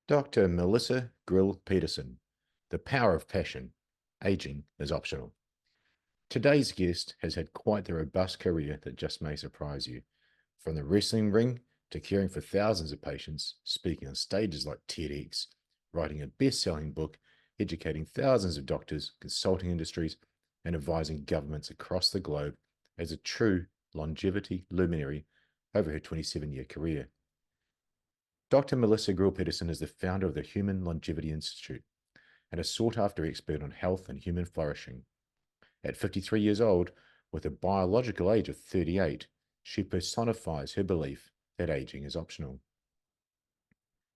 Dr. Melissa Grill-Petersen, The Power of Passion, Aging is Optional. Today's guest has had quite the robust career that just may surprise you. From the wrestling ring to caring for thousands of patients, speaking on stages like TEDx, writing a best-selling book, educating thousands of doctors, consulting industries, and advising governments across the globe as a true longevity luminary over her 27-year career. Dr. Melissa Grill-Petersen is the founder of the Human Longevity Institute and a sought-after expert on health and human flourishing. At 53 years old, with a biological age of 38, she personifies her belief that aging is optional.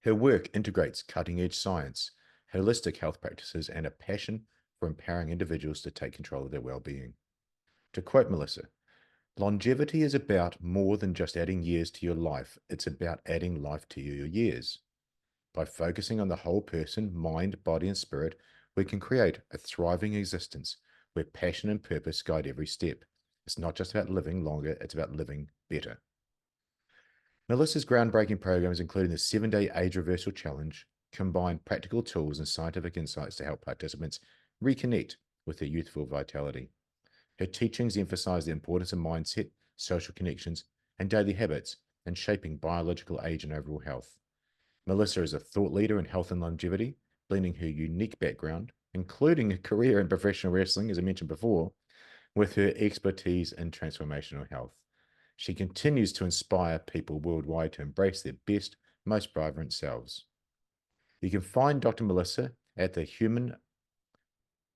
Her work integrates cutting-edge science, holistic health practices, and a passion for empowering individuals to take control of their well-being. To quote Melissa, longevity is about more than just adding years to your life. It's about adding life to your years. By focusing on the whole person, mind, body, and spirit, we can create a thriving existence where passion and purpose guide every step. It's not just about living longer, it's about living better. Melissa's groundbreaking programs, including the 7-day Age Reversal Challenge, combine practical tools and scientific insights to help participants reconnect with their youthful vitality. Her teachings emphasize the importance of mindset, social connections, and daily habits in shaping biological age and overall health. Melissa is a thought leader in health and longevity, blending her unique background, including a career in professional wrestling, as I mentioned before, with her expertise in transformational health. She continues to inspire people worldwide to embrace their best, most vibrant selves. You can find Dr. Melissa at the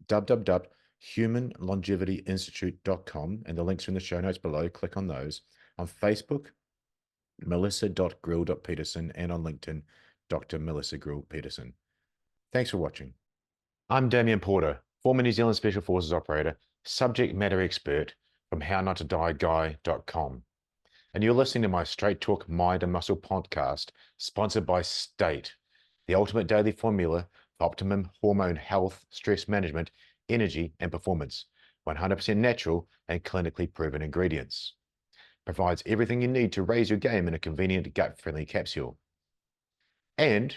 www.humanlongevityinstitute.com, and the links are in the show notes below. Click on those. On Facebook, melissa.grill.petersen, and on LinkedIn, Dr. Melissa Grill-Petersen. Thanks for watching. I'm Damien Porter, former New Zealand Special Forces operator, subject matter expert from HowNotToDieGuy.com. And you're listening to my Straight Talk Mind and Muscle podcast, sponsored by State, the ultimate daily formula for optimum hormone health, stress management, energy, and performance. 100% natural and clinically proven ingredients. Provides everything you need to raise your game in a convenient gut-friendly capsule. And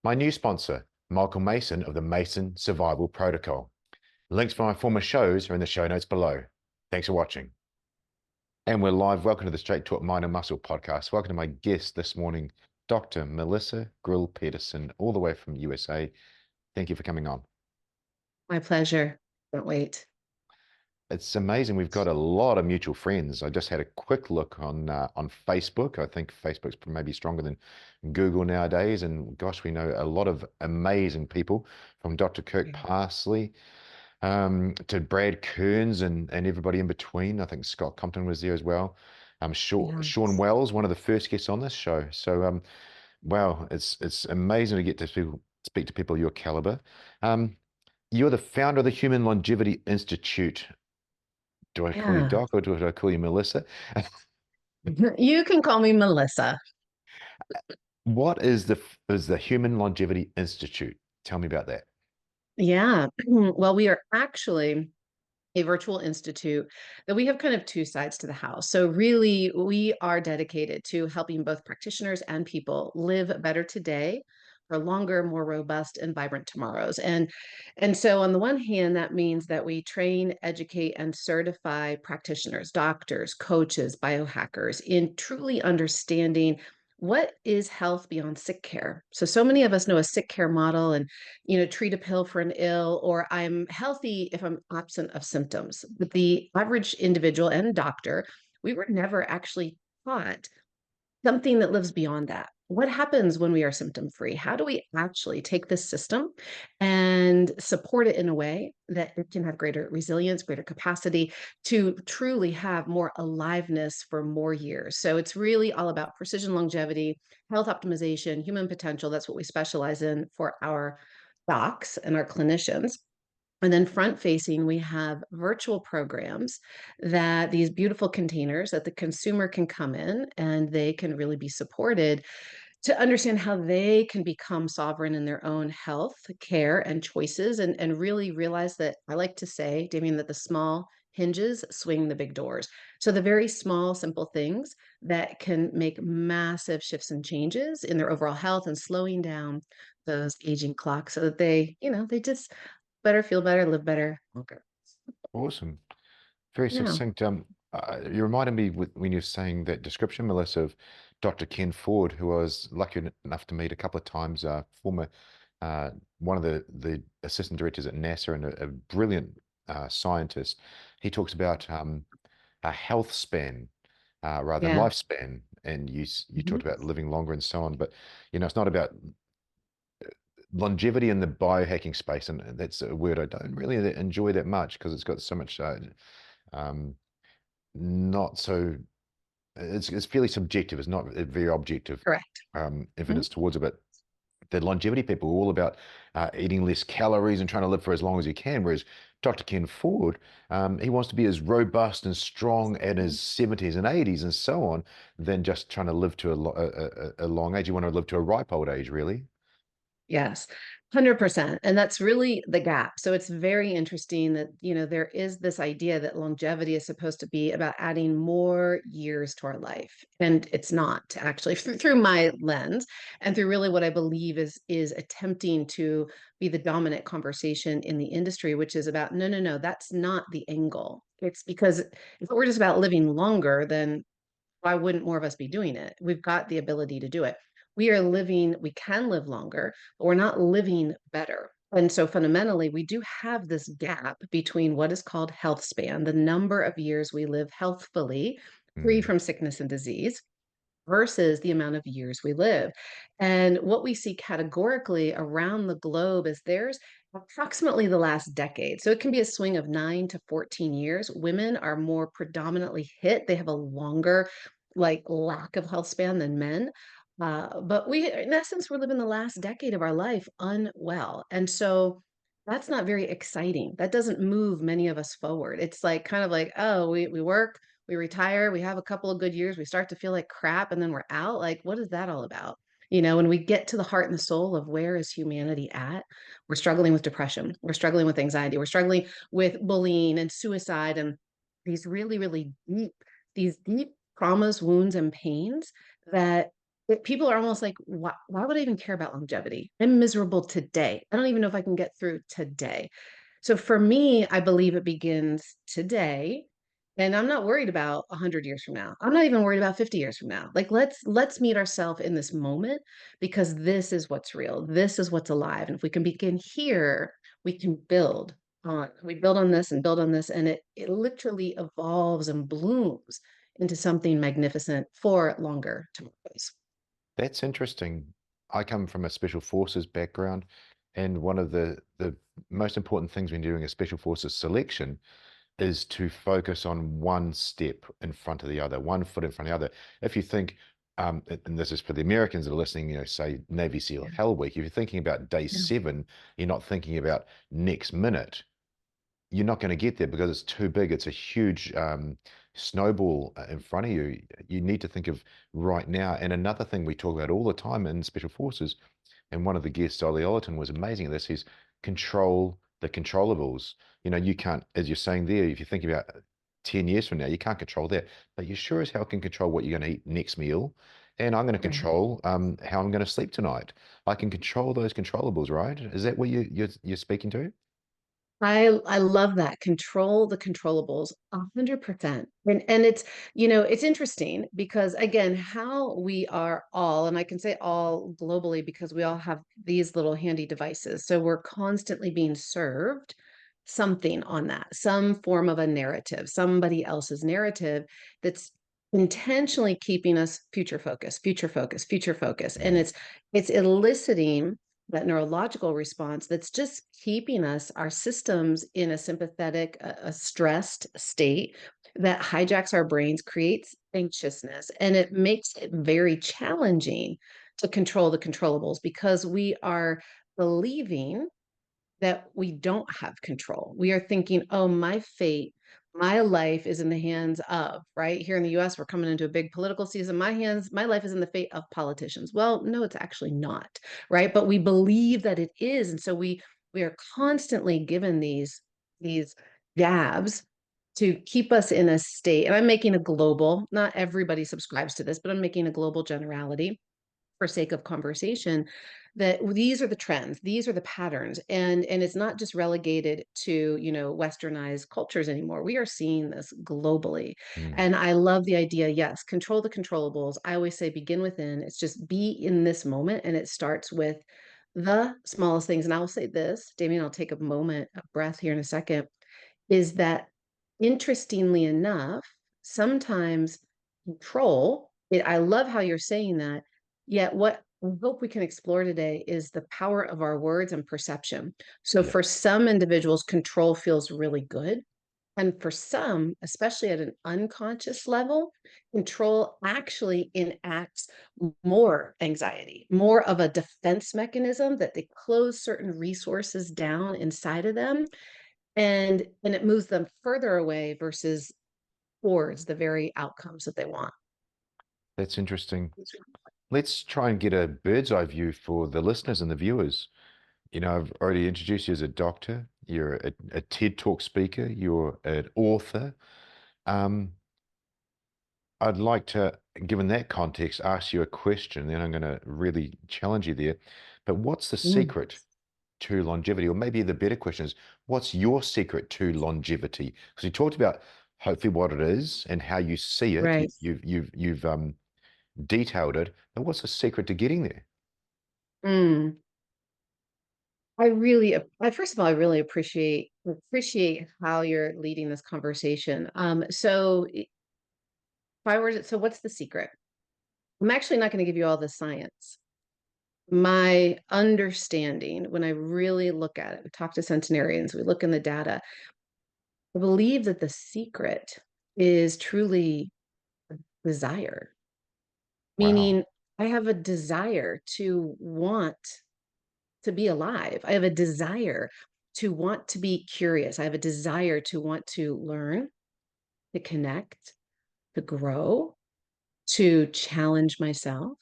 my new sponsor, Michael Mason of the Mason Survival Protocol. Links for my former shows are in the show notes below. Thanks for watching. And we're live. Welcome to the Straight Talk Mind and Muscle podcast. Welcome to my guest this morning, Dr. Melissa Grill-Petersen, all the way from USA. Thank you for coming on. My pleasure. Can't wait. It's amazing. We've got a lot of mutual friends. I just had a quick look on Facebook. I think Facebook's maybe stronger than Google nowadays. And gosh, we know a lot of amazing people, from Dr. Kirk Parsley to Brad Kearns and everybody in between. I think Scott Compton was there as well. Sean Wells, one of the first guests on this show. So, wow, it's amazing to get to speak to people of your caliber. You're the founder of the Human Longevity Institute. Do I call you Doc or do I call you Melissa? You can call me Melissa. What is the Human Longevity Institute? Tell me about that. Yeah. Well, we are actually a virtual institute that we have kind of two sides to the house. So really, we are dedicated to helping both practitioners and people live better today for longer, more robust and vibrant tomorrows. And so on the one hand, that means that we train, educate, and certify practitioners, doctors, coaches, biohackers in truly understanding what is health beyond sick care. So many of us know a sick care model and, treat a pill for an ill, or I'm healthy if I'm absent of symptoms. But the average individual and doctor, we were never actually taught something that lives beyond that. What happens when we are symptom free? How do we actually take this system and support it in a way that it can have greater resilience, greater capacity to truly have more aliveness for more years? So it's really all about precision longevity, health optimization, human potential. That's what we specialize in for our docs and our clinicians. And then front facing, we have virtual programs that these beautiful containers that the consumer can come in and they can really be supported to understand how they can become sovereign in their own health, care, and choices, and really realize that I like to say, Damien, that the small hinges swing the big doors. So the very small, simple things that can make massive shifts and changes in their overall health and slowing down those aging clocks so that they just better, feel better, live better longer. Awesome. Very Yeah. succinct. You reminded me when you were saying that description, Melissa, of Dr. Ken Ford, who I was lucky enough to meet a couple of times, former uh, one of the assistant directors at NASA and a brilliant scientist. He talks about a health span rather than Yeah. lifespan, and you Mhm. talked about living longer and so on. But it's not about longevity in the biohacking space, and that's a word I don't really enjoy that much because it's got so much um, not so it's fairly subjective. It's not very objective Correct. Mhm. evidence towards it. But the longevity people are all about eating less calories and trying to live for as long as you can. Whereas Dr. Ken Ford, he wants to be as robust and strong in his 70s and 80s and so on than just trying to live to a long age. You want to live to a ripe old age, really. Yes, 100%. And that's really the gap. So it's very interesting that, there is this idea that longevity is supposed to be about adding more years to our life. And it's not actually through my lens and through really what I believe is attempting to be the dominant conversation in the industry, which is about no, no, no, that's not the angle. It's because if it were just about living longer, then why wouldn't more of us be doing it? We've got the ability to do it. We can live longer, but we're not living better. And so fundamentally, we do have this gap between what is called health span, the number of years we live healthfully, free Mm. from sickness and disease, versus the amount of years we live. And what we see categorically around the globe is there's approximately the last decade. So it can be a swing of 9 to 14 years. Women are more predominantly hit. They have a longer lack of health span than men. But in essence, we're living the last decade of our life unwell. And so that's not very exciting. That doesn't move many of us forward. It's like kind of like, oh, we work, we retire, we have a couple of good years, we start to feel like crap, and then we're out. Like, what is that all about? When we get to the heart and the soul of where is humanity at, we're struggling with depression, we're struggling with anxiety, we're struggling with bullying and suicide and these really, really these deep traumas, wounds, and pains that people are almost like, why would I even care about longevity? I'm miserable today. I don't even know if I can get through today. So for me, I believe it begins today. And I'm not worried about 100 years from now. I'm not even worried about 50 years from now. Like let's meet ourselves in this moment because this is what's real. This is what's alive. And if we can begin here, we can build on. We build on this and build on this and it literally evolves and blooms into something magnificent for longer tomorrows. That's interesting. I come from a special forces background, and one of the most important things when doing a special forces selection is to focus on one step in front of the other, one foot in front of the other. If you think, and this is for the Americans that are listening, say Navy SEAL Yeah. Hell Week, if you're thinking about day Yeah. 7, you're not thinking about next minute. You're not going to get there because it's too big. It's a huge snowball in front of you. You need to think of right now. And another thing we talk about all the time in Special Forces, and one of the guests, Ollie Ollerton, was amazing at this, is control the controllables. You can't, as you're saying there, if you think about 10 years from now, you can't control that, but you sure as hell can control what you're going to eat next meal. And I'm going to Right. control how I'm going to sleep tonight. I can control those controllables, right? Is that what you're speaking to? I love that. Control the controllables 100%. And it's interesting because again, how we are all, and I can say all globally because we all have these little handy devices. So we're constantly being served something on that, some form of a narrative, somebody else's narrative that's intentionally keeping us future focused, future focused, future focused. And Mm. it's eliciting that neurological response that's just keeping our systems in a sympathetic, a stressed state that hijacks our brains, creates anxiousness, and it makes it very challenging to control the controllables because we are believing that we don't have control. We are thinking, oh, my fate, my life is in the hands of, right? Here in the US, we're coming into a big political season. My life is in the fate of politicians. Well, no, it's actually not, right? But we believe that it is. And so we are constantly given these jabs to keep us in a state, and I'm making a global, not everybody subscribes to this, but I'm making a global generality for sake of conversation, that these are the trends, these are the patterns, and it's not just relegated to, westernized cultures anymore. We are seeing this globally. Mm, And I love the idea, yes, control the controllables. I always say begin within. It's just be in this moment, and it starts with the smallest things. And I will say this, Damien, I'll take a moment, a breath here in a second, is that interestingly enough, sometimes control, I love how you're saying that. Yet, what I hope we can explore today is the power of our words and perception. So, yeah, for some individuals, control feels really good. And for some, especially at an unconscious level, control actually enacts more anxiety, more of a defense mechanism that they close certain resources down inside of them, and it moves them further away versus towards the very outcomes that they want. that's interesting. Let's try and get a bird's eye view for the listeners and the viewers. I've already introduced you as a doctor. You're a TED Talk speaker. You're an author. Um, I'd like to, given that context, ask you a question. Then I'm going to really challenge you there. But what's the Mm, secret to longevity? Or maybe the better question is, what's your secret to longevity? Because you talked about hopefully what it is and how you see it. right. You've detailed it. But what's the secret to getting there? Mm. First of all, I really appreciate how you're leading this conversation. So what's the secret? I'm actually not going to give you all the science. My understanding, when I really look at it, we talk to centenarians, we look in the data, I believe that the secret is truly desire. Wow. Meaning, I have a desire to want to be alive. I have a desire to want to be curious. I have a desire to want to learn, to connect, to grow, to challenge myself,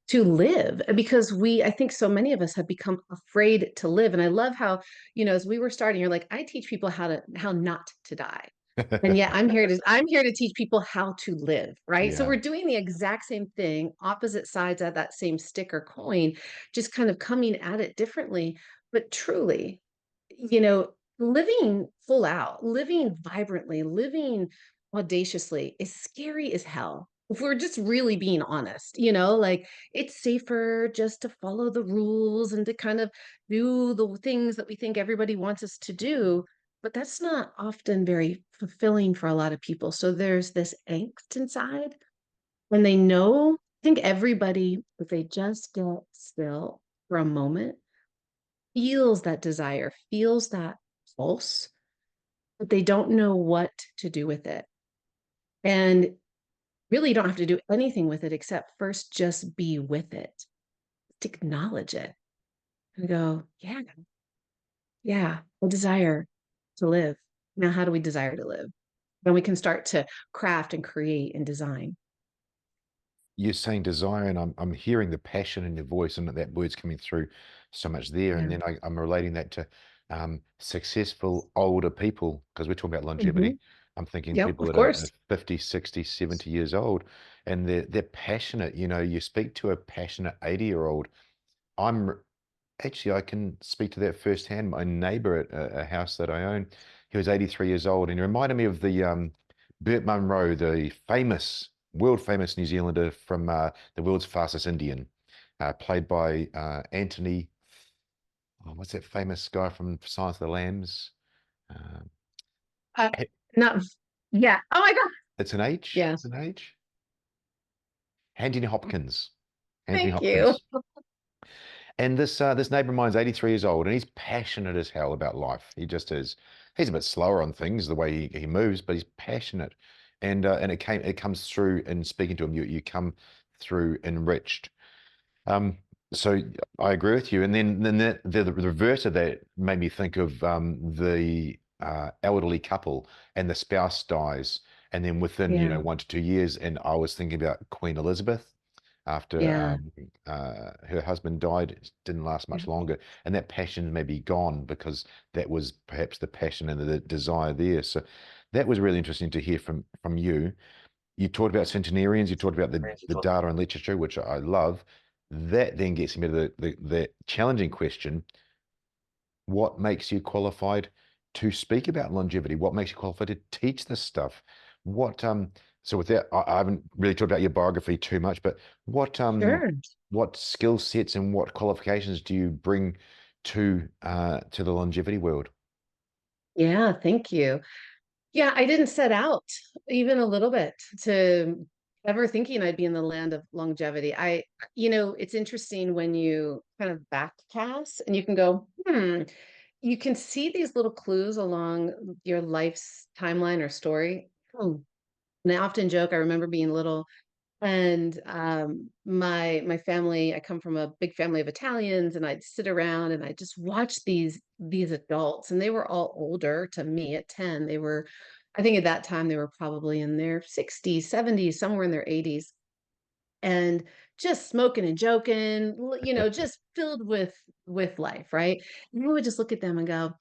to live. Because I think so many of us have become afraid to live. And I love how, as we were starting, you're like, I teach people how not to die. And yet I'm here to teach people how to live, right? So Yeah. we're doing the exact same thing, opposite sides of that same stick or coin, just kind of coming at it differently. But truly, living full out, living vibrantly, living audaciously is scary as hell. If we're just really being honest, like it's safer just to follow the rules and to kind of do the things that we think everybody wants us to do, but that's not often very fulfilling for a lot of people. So there's this angst inside when they know, I think everybody, if they just get still for a moment, feels that desire, feels that pulse, but they don't know what to do with it. And really, you don't have to do anything with it except first just be with it, to acknowledge it and go, yeah, yeah, I desire to live. Now, how do we desire to live? Then we can start to craft and create and design. You're saying desire, and I'm hearing the passion in your voice, and that word's coming through so much there. And Yeah. then I'm relating that to successful older people, because we're talking about Hmm. longevity. I'm thinking Yep, people of that are course. 50, 60, 70 years old, and they're passionate. You speak to a passionate 80-year-old. I'm Actually, I can speak to that firsthand. My neighbor at a house that I own, he was 83 years old, and he reminded me of the Burt Munro, the world famous New Zealander from The World's Fastest Indian, played by Anthony. Oh, what's that famous guy from Silence of the Lambs? Uh, Uh, Not, yeah. Oh my God. it's an H. Yeah. It's an H. Anthony Hopkins. Anthony Thank you. Hopkins. And this neighbor of mine's 83 years old, and he's passionate as hell about life. He just is. He's a bit slower on things, the way he moves, but he's passionate, and it comes through in speaking to him. You come through enriched. Um, so I agree with you. And then the reverse of that made me think of the elderly couple, and the spouse dies, and then within Yeah. 1 to 2 years, and I was thinking about Queen Elizabeth. after Yeah. her husband died. It didn't last much Mhm. longer, and that passion may be gone because that was perhaps the passion and the desire there. So that was really interesting to hear from you. You talked about centenarians, you talked about the data and literature, which I love. That then gets me to the challenging question: what makes you qualified to speak about longevity? What makes you qualified to teach this stuff? What so with that, I haven't really talked about your biography too much, but Sure. what skill sets and what qualifications do you bring to the longevity world? Yeah, thank you. Yeah, I didn't set out even a little bit to ever thinking I'd be in the land of longevity. It's interesting when you kind of backcast and you can go, you can see these little clues along your life's timeline or story. And I often joke, I remember being little and, my family, I come from a big family of Italians, and I'd sit around and I'd just watch these adults, and they were all older to me at 10. I think at that time, they were probably in their 60s, 70s, somewhere in their 80s, and just smoking and joking, just filled with life, right? And I would just look at them and go,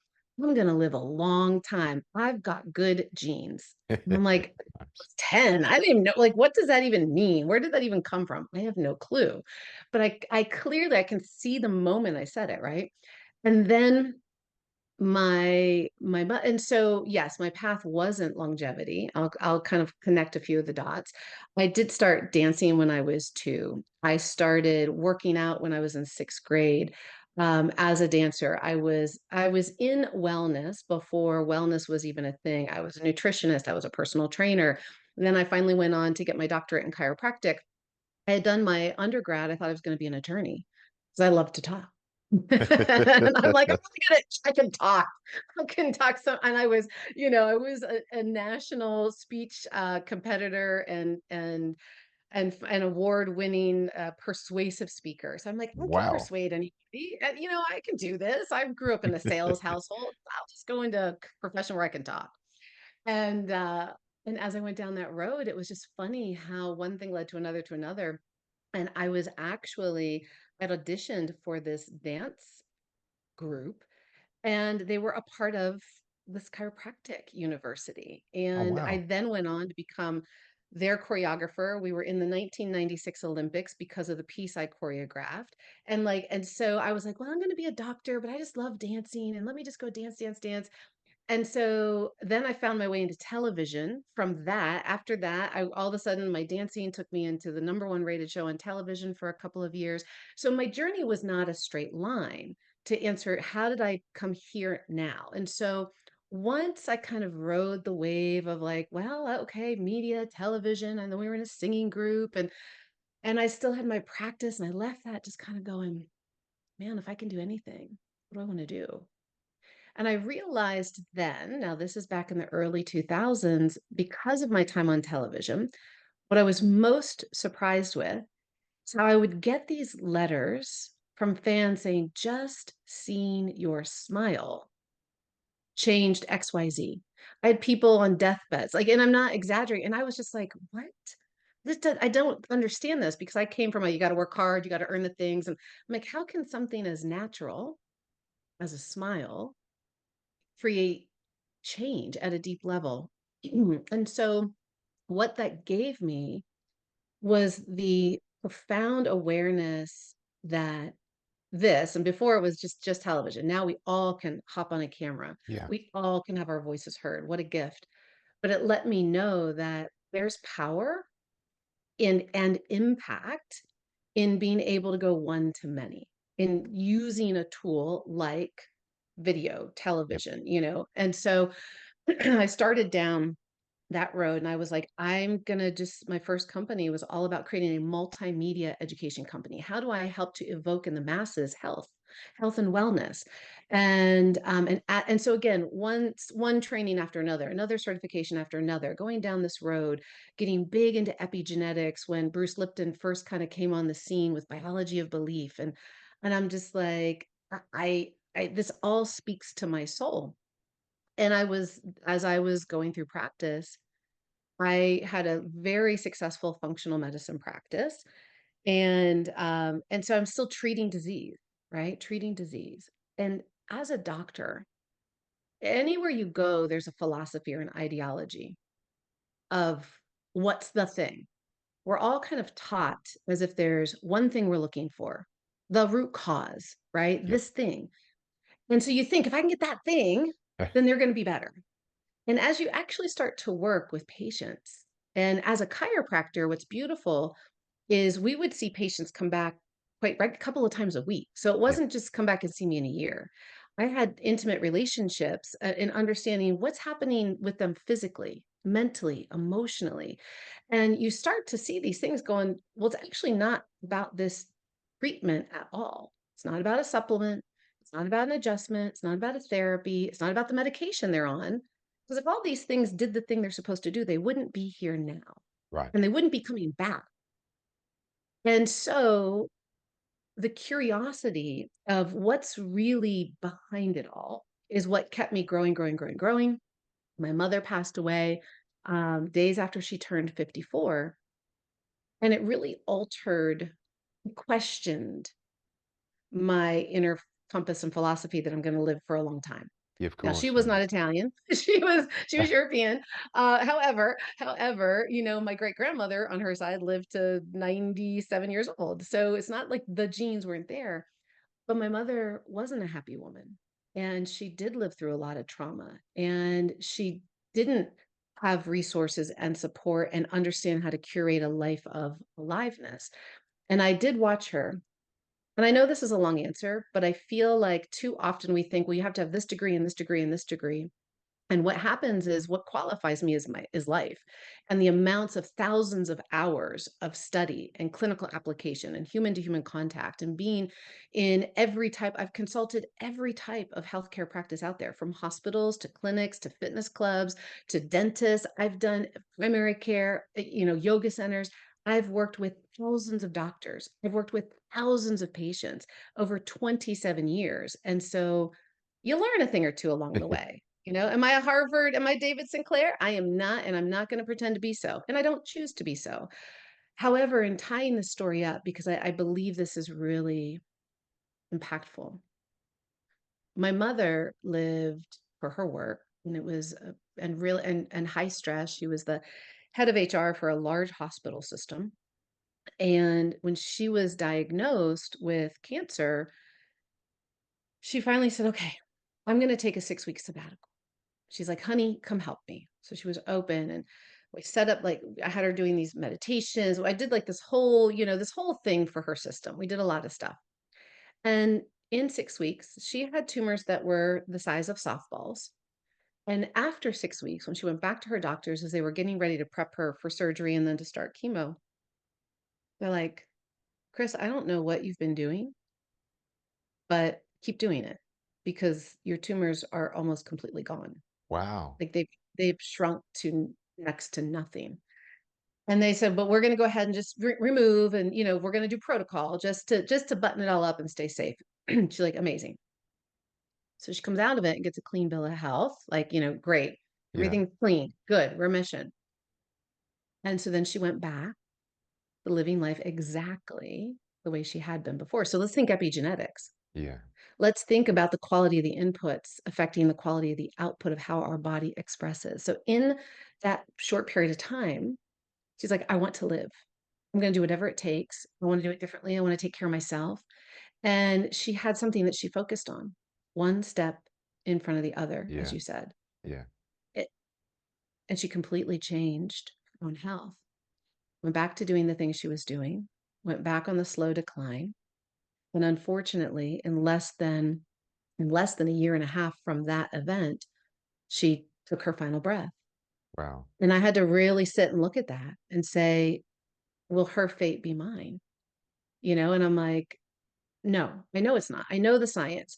"I'm gonna live a long time. I've got good genes." And I'm like, I Nice. was 10. I didn't even know, like, what does that even mean? Where did that even come from? I have no clue. But I clearly I can see the moment I said it, right? And then and so yes, my path wasn't longevity. I'll kind of connect a few of the dots. I did start dancing when I was 2. I started working out when I was in 6th grade. As a dancer, I was in wellness before wellness was even a thing. I was a nutritionist, I was a personal trainer. And then I finally went on to get my doctorate in chiropractic. I had done my undergrad, I thought I was gonna be an attorney because I love to talk. And I'm like, "I'm really good at I can talk. I can talk." And I was a national speech, competitor and an award-winning, persuasive speaker. So I'm like, "I can Wow. persuade anybody, and, I can do this. I grew up in a sales household. I'll just go into a profession where I can talk." And, uh, and as I went down that road, it was just funny how one thing led to another. And I was actually I'd auditioned for this dance group, and they were a part of this chiropractic university. Oh, And I wow. then went on to become their choreographer. We were in the 1996 Olympics because of the piece I choreographed. And so I was like, well, I'm going to be a doctor, but I just love dancing and let me just go dance, dance, dance. And so then I found my way into television from that. After that, all of a sudden my dancing took me into the number one rated show on television for a couple of years. So my journey was not a straight line to answer how did I come here now? And so once I kind of rode the wave of like, well, okay, media, television, and then we were in a singing group and I still had my practice and I left that just kind of going, man, if I can do anything, what do I want to do? And I realized then, now this is back in the early 2000s, because of my time on television, what I was most surprised with is how I would get these letters from fans saying, just seeing your smile changed XYZ. I had people on deathbeds, like, and I'm not exaggerating. And I was just like, what? I don't understand this because I came from you got to work hard, you got to earn the things. And I'm like, how can something as natural as a smile create change at a deep level? And so what that gave me was the profound awareness that and before it was just television. Now we all can hop on a camera. Yeah. We all can have our voices heard. What a gift. But it let me know that there's power in and impact in being able to go one to many, in using a tool like video, Yep. television. And so I started down that road and I was like, I'm gonna just my first company was all about creating a multimedia education company. How do I help to evoke in the masses health and wellness? And so again, one training after another certification after another, going down this road, getting big into epigenetics when Bruce Lipton first kind of came on the scene with biology of belief. And I'm just like, this all speaks to my soul. And as I was going through practice, I had a very successful functional medicine practice. And so I'm still treating disease, right? Treating disease. And as a doctor, anywhere you go, there's a philosophy or an ideology of what's the thing. We're all kind of taught as if there's one thing we're looking for, the root cause, right? Yep. This thing. And so you think if I can get that thing, then they're going to be better. And as you actually start to work with patients, and as a chiropractor, what's beautiful is we would see patients come back quite right a couple of times a week. So it Yeah. wasn't just come back and see me in a year. I had intimate relationships in understanding what's happening with them physically, mentally, emotionally. And you start to see these things going, well, it's actually not about this treatment at all. It's not about a supplement. It's not about an adjustment. It's not about a therapy. It's not about the medication they're on. Because if all these things did the thing they're supposed to do, they wouldn't be here now Right. and they wouldn't be coming back. And so the curiosity of what's really behind it all is what kept me growing, growing, growing, growing. My mother passed away days after she turned 54, and it really altered, questioned my inner compass and philosophy that I'm going to live for a long time. Yeah, of Now, she course. was not Italian. She was European. However, my great-grandmother on her side lived to 97 years old. So it's not like the genes weren't there, but my mother wasn't a happy woman. And she did live through a lot of trauma. And she didn't have resources and support and understand how to curate a life of aliveness. And I did watch her, and I know this is a long answer, but I feel like too often we think, well, you have to have this degree and this degree and this degree. And what happens is what qualifies me is life. And the amounts of thousands of hours of study and clinical application and human to human contact and being in every type, I've consulted every type of healthcare practice out there, from hospitals to clinics to fitness clubs to dentists. I've done primary care, yoga centers. I've worked with thousands of doctors. I've worked with thousands of patients over 27 years. And so you learn a thing or two along the way. Am I a Harvard? Am I David Sinclair? I am not, and I'm not going to pretend to be so. And I don't choose to be so. However, in tying the story up, because I believe this is really impactful, my mother lived for her work, and it was and real and high stress. She was the head of HR for a large hospital system. And when she was diagnosed with cancer, she finally said, "Okay, I'm going to take a 6-week sabbatical." She's like, "Honey, come help me." So she was open, and we set up, like, I had her doing these meditations. I did like this whole thing for her system. We did a lot of stuff. And in 6 weeks, she had tumors that were the size of softballs. And after 6 weeks, when she went back to her doctors as they were getting ready to prep her for surgery and then to start chemo, they're like, "Chris, I don't know what you've been doing, but keep doing it because your tumors are almost completely gone." Wow. Like they've shrunk to next to nothing. And they said, "But we're gonna go ahead and just remove, and, we're gonna do protocol just to button it all up and stay safe." She's like, "Amazing." So she comes out of it and gets a clean bill of health, like, great. Yeah. Everything's clean, good, remission. And so then she went back to living life exactly the way she had been before. So let's think epigenetics. Yeah. Let's think about the quality of the inputs affecting the quality of the output of how our body expresses. So in that short period of time, she's like, "I want to live. I'm going to do whatever it takes. I want to do it differently. I want to take care of myself." And she had something that she focused on, one step in front of the other, as Yeah. you said. Yeah. It, and she completely changed her own health, went back to doing the things she was doing, went back on the slow decline. And unfortunately, in less than a year and a half from that event, she took her final breath. Wow. And I had to really sit and look at that and say, will her fate be mine? And I'm like, no, I know it's not. I know the science.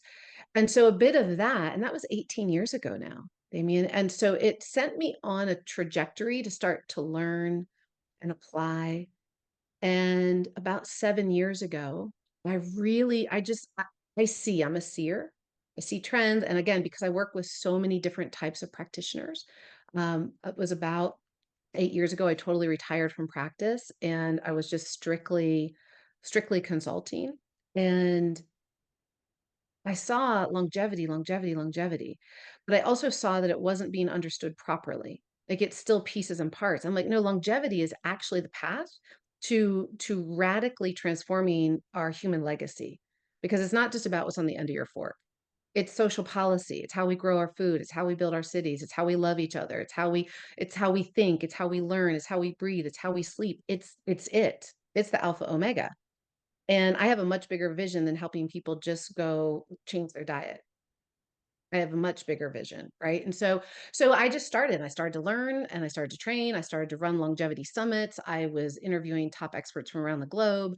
And so a bit of that, and that was 18 years ago now, Damien. And so it sent me on a trajectory to start to learn and apply. And about 7 years ago, I'm a seer. I see trends. And again, because I work with so many different types of practitioners, it was about 8 years ago, I totally retired from practice and I was just strictly strictly consulting. And I saw longevity, longevity, longevity, but I also saw that it wasn't being understood properly. Like it's still pieces and parts. I'm like, no, longevity is actually the path to radically transforming our human legacy because it's not just about what's on the end of your fork. It's social policy. It's how we grow our food. It's how we build our cities. It's how we love each other. It's how we think. It's how we learn. It's how we breathe. It's how we sleep. It's It's the alpha omega. And I have a much bigger vision than helping people just go change their diet. I have a much bigger vision, right? And so I just started. I started to learn and I started to train. I started to run longevity summits. I was interviewing top experts from around the globe.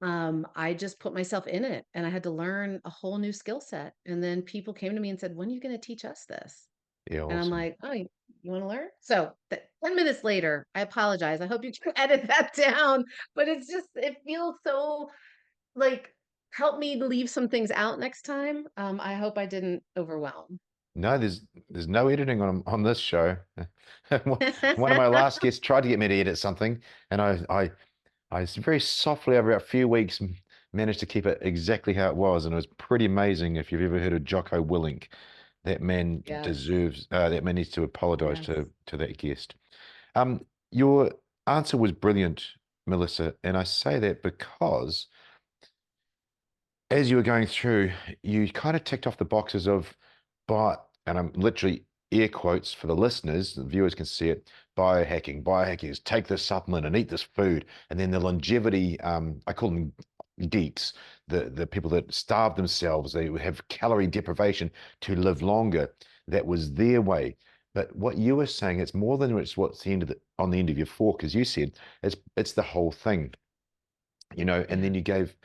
I just put myself in it and I had to learn a whole new skill set. And then people came to me and said, "When are you going to teach us this?" Yeah, And I'm awesome. like, "Oh, you want to learn?" So 10 minutes later, I apologize. I hope you can edit that down, but it feels so like, help me leave some things out next time. I hope I didn't overwhelm. No, there's no editing on this show. One of my last guests tried to get me to edit something, and I very softly over a few weeks managed to keep it exactly how it was, and it was pretty amazing. If you've ever heard of Jocko Willink, that man Yes, deserves that man needs to apologize yes. to that guest. Your answer was brilliant, Melissa, and I say that because as you were going through, you kind of ticked off the boxes of and I'm literally air quotes for the listeners, the viewers can see it, biohacking. Biohacking is take this supplement and eat this food. And then the longevity, I call them geeks, the people that starve themselves, they have calorie deprivation to live longer. That was their way. But what you were saying, it's more than it's what's the end of on the end of your fork, as you said, it's the whole thing, and then Yeah, you gave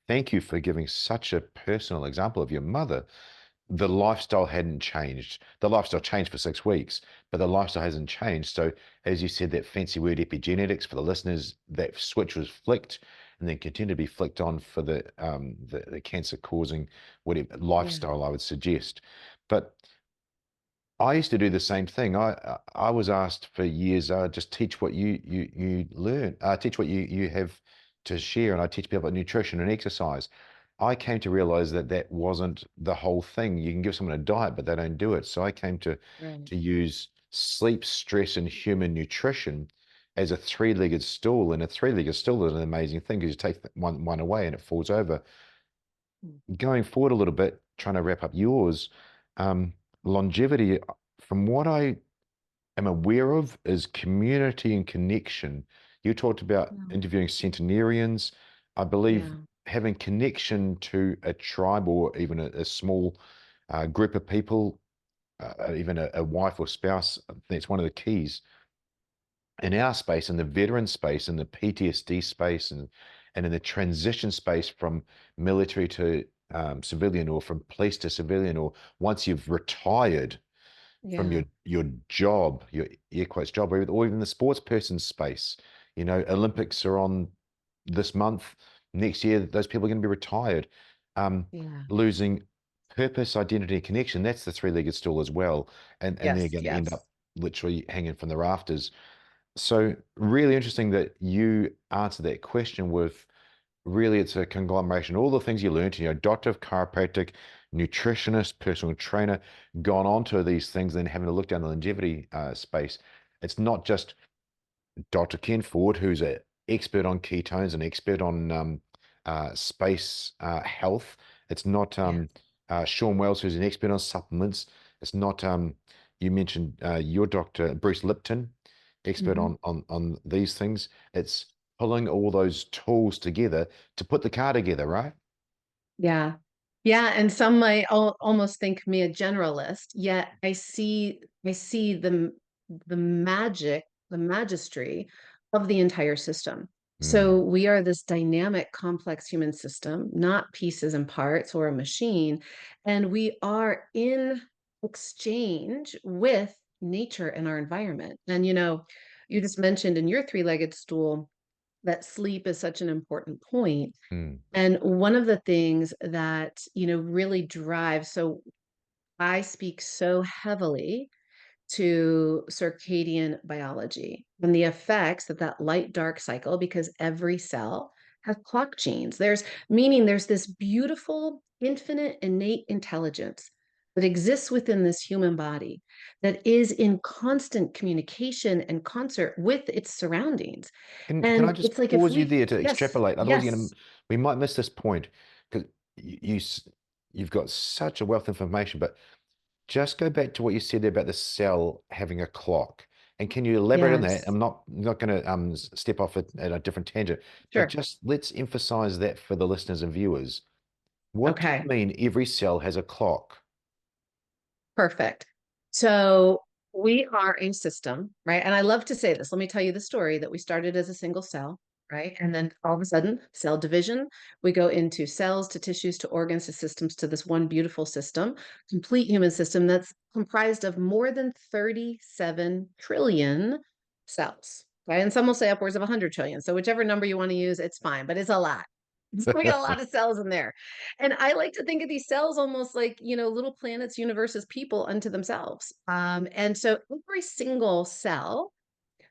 thank you for giving such a personal example of your mother. The lifestyle hadn't changed. The lifestyle changed for 6 weeks, but the lifestyle hasn't changed. So, as you said, that fancy word epigenetics for the listeners, that switch was flicked and then continued to be flicked on for the cancer causing whatever yeah, lifestyle I would suggest. But I used to do the same thing. I was asked for years, just teach what you learn, teach what you have to share, and I teach people about nutrition and exercise. I came to realize that that wasn't the whole thing. You can give someone a diet, but they don't do it. So I came right. to use sleep, stress, and human nutrition as a three-legged stool. And a three-legged stool is an amazing thing because you take one away and it falls over. Mm, Going forward a little bit, trying to wrap up yours, um, longevity, from what I am aware of, is community and connection. You talked about yeah, interviewing centenarians. I believe yeah, having connection to a tribe or even a small group of people, even a wife or spouse, that's one of the keys in our space, in the veteran space, in the PTSD space, and in the transition space from military to civilian, or from police to civilian, or once you've retired from yeah, your job, your air quotes job, or even the sports person space. Olympics are on this month. Next year, those people are going to be retired. Um, yeah. Losing purpose, identity, and connection. That's the three-legged stool as well, and they're Yes, going to end yes. up literally hanging from the rafters. So really interesting that you answered that question with really it's a conglomeration, all the things you learned, doctor of chiropractic, nutritionist, personal trainer, gone on to these things, then having to look down the longevity space. It's not just Dr. Ken Ford, who's an expert on ketones, an expert on space health. It's not Yeah. Sean Wells, who's an expert on supplements. It's not you mentioned your doctor Bruce Lipton, expert Mhm. on these things. It's pulling all those tools together to put the car together, right? Yeah. Yeah, and some might almost think me a generalist, yet I see the magic, the magistry of the entire system. Mm, So we are this dynamic, complex human system, not pieces and parts or a machine, and we are in exchange with nature and our environment. And you just mentioned in your three-legged stool that sleep is such an important point. mm, And one of the things that, really drives so I speak so heavily to circadian biology and the effects that light dark cycle because every cell has clock genes. There's this beautiful, infinite, innate intelligence that exists within this human body that is in constant communication and concert with its surroundings. Can I And just it's like if pause you we, there to yes, extrapolate? Otherwise, yes, we might miss this point because you've got such a wealth of information. But just go back to what you said there about the cell having a clock. And can you elaborate on that? yes, I'm not going to step off at a different tangent, but sure. just let's emphasize that for the listeners and viewers. What do you Okay. mean every cell has a clock? Perfect. So we are a system, right? And I love to say this. Let me tell you the story that we started as a single cell, right? And then all of a sudden, cell division, we go into cells to tissues to organs to systems to this one beautiful system, complete human system that's comprised of more than 37 trillion cells. Okay. And some will say upwards of 100 trillion. So whichever number you want to use, it's fine, but it's a lot. We got a lot of cells in there. And I like to think of these cells almost like, little planets, universes, people unto themselves. And so every single cell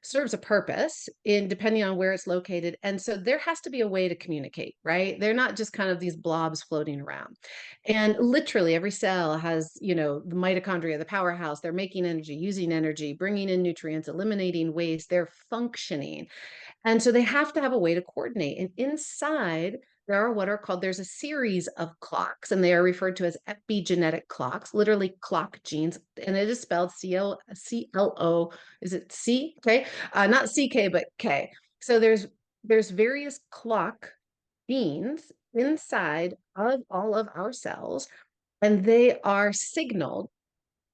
serves a purpose in depending on where it's located. And so there has to be a way to communicate, right? They're not just kind of these blobs floating around. And literally every cell has, the mitochondria, the powerhouse, they're making energy, using energy, bringing in nutrients, eliminating waste, they're functioning. And so they have to have a way to coordinate. And inside, there are what are called, there's a series of clocks, and they are referred to as epigenetic clocks, literally clock genes. And it is spelled C-L-O, is it C? Okay. Not C-K, but K. So there's various clock genes inside of all of our cells, and they are signaled.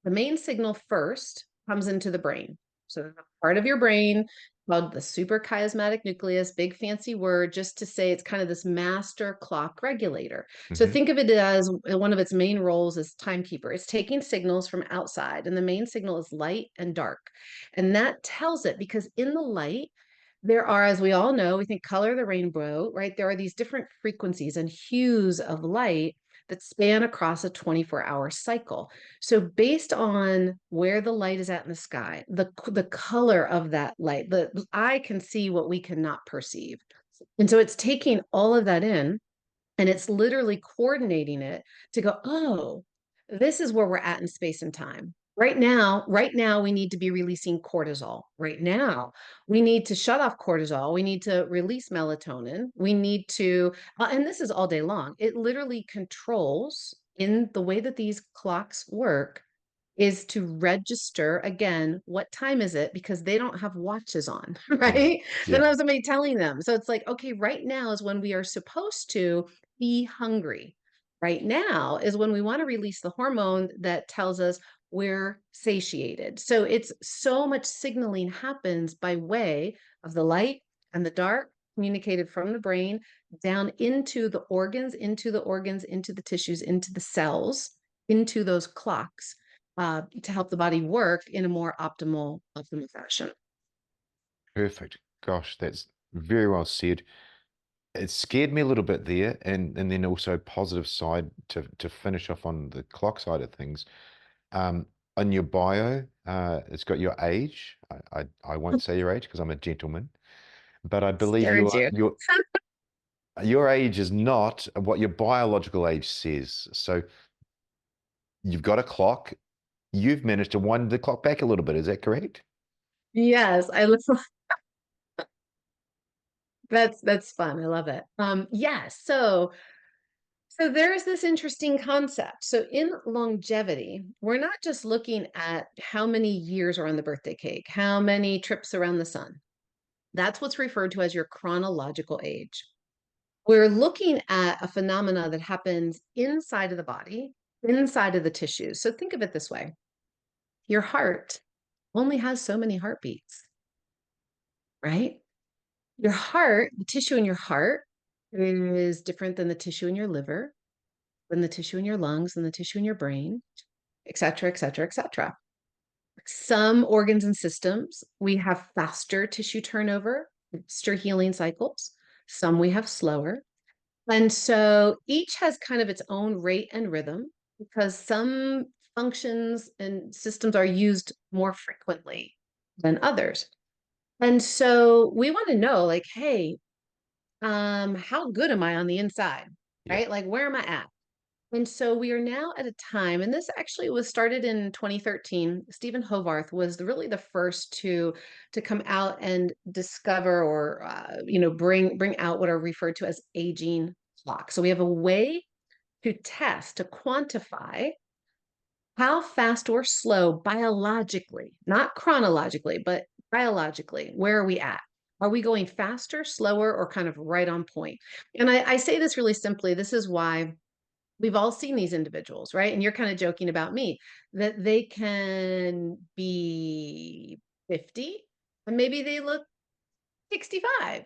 The main signal first comes into the brain. So there's a part of your brain called the suprachiasmatic nucleus, big fancy word, just to say it's kind of this master clock regulator. So Hmm. think of it as one of its main roles is timekeeper. It's taking signals from outside, and the main signal is light and dark. And that tells it because in the light, there are, as we all know, we think color the rainbow, right? There are these different frequencies and hues of light that span across a 24-hour cycle. So based on where the light is at in the sky, the color of that light, the eye can see what we cannot perceive. And so it's taking all of that in and it's literally coordinating it to go, oh, this is where we're at in space and time. Right now, we need to be releasing cortisol. Right now, we need to shut off cortisol. We need to release melatonin. We need to, and this is all day long. It literally controls in the way that these clocks work is to register again, what time is it? Because they don't have watches on, Yeah. right? They Yeah. don't have somebody telling them. So it's like, okay, right now is when we are supposed to be hungry. Right now is when we want to release the hormone that tells us we're satiated. So it's so much signaling happens by way of the light and the dark communicated from the brain down into the organs, into the tissues, into the cells, into those clocks to help the body work in a more optimal fashion. Perfect. Gosh, that's very well said. It scared me a little bit there, and then also positive side to finish off on the clock side of things. Um, on your bio, it's got your age. I won't say your age because I'm a gentleman, but I believe Scared you. your age is not what your biological age says. So you've got a clock. You've managed to wind the clock back a little bit. Is that correct? Yes, I love that's fun. I love it. Yes, so there's this interesting concept. So in longevity, we're not just looking at how many years are on the birthday cake, how many trips around the sun. That's what's referred to as your chronological age. We're looking at a phenomena that happens inside of the body, inside of the tissues. So think of it this way. Your heart only has so many heartbeats, right? Your heart, the tissue in your heart is different than the tissue in your liver, than the tissue in your lungs, than the tissue in your brain, et cetera, et cetera, et cetera. Some organs and systems, we have faster tissue turnover, faster healing cycles. Some we have slower. And so each has kind of its own rate and rhythm because some functions and systems are used more frequently than others. And so we want to know, like, hey, how good am I on the inside? Yeah. Right? Like, where am I at? And so we are now at a time, and this actually was started in 2013. Stephen Hovarth was really the first to come out and discover, or bring out what are referred to as aging clocks. So we have a way to test, to quantify how fast or slow biologically, not chronologically, but biologically, where are we at? Are we going faster, slower, or kind of right on point? And I say this really simply. This is why we've all seen these individuals, right? And you're kind of joking about me, that they can be 50 and maybe they look 65.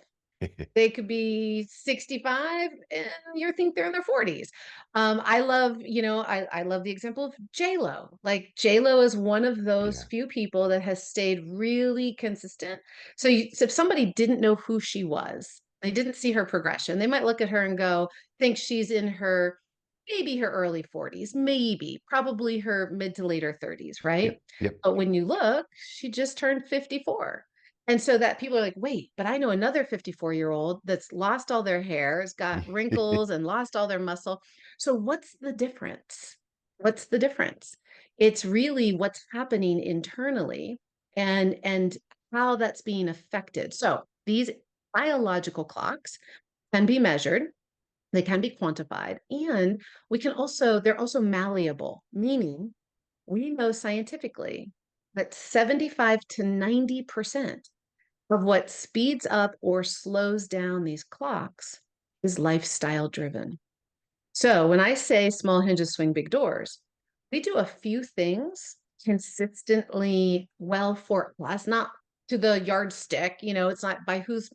They could be 65 and you think they're in their 40s. I love, I love the example of J-Lo. Like, J-Lo is one of those Yeah. few people that has stayed really consistent. So if somebody didn't know who she was, they didn't see her progression, they might look at her and go, think she's in her, maybe her early 40s, maybe, probably her mid to later 30s, right? Yep. Yep. But when you look, she just turned 54. And so that people are like, wait, but I know another 54-year-old that's lost all their hair, has got wrinkles and lost all their muscle. So what's the difference? What's the difference? It's really what's happening internally, and how that's being affected. So these biological clocks can be measured, they can be quantified, and they're also malleable, meaning we know scientifically that 75 to 90% of what speeds up or slows down these clocks is lifestyle driven. So when I say small hinges swing big doors, we do a few things consistently well for us, not to the yardstick. It's not by whose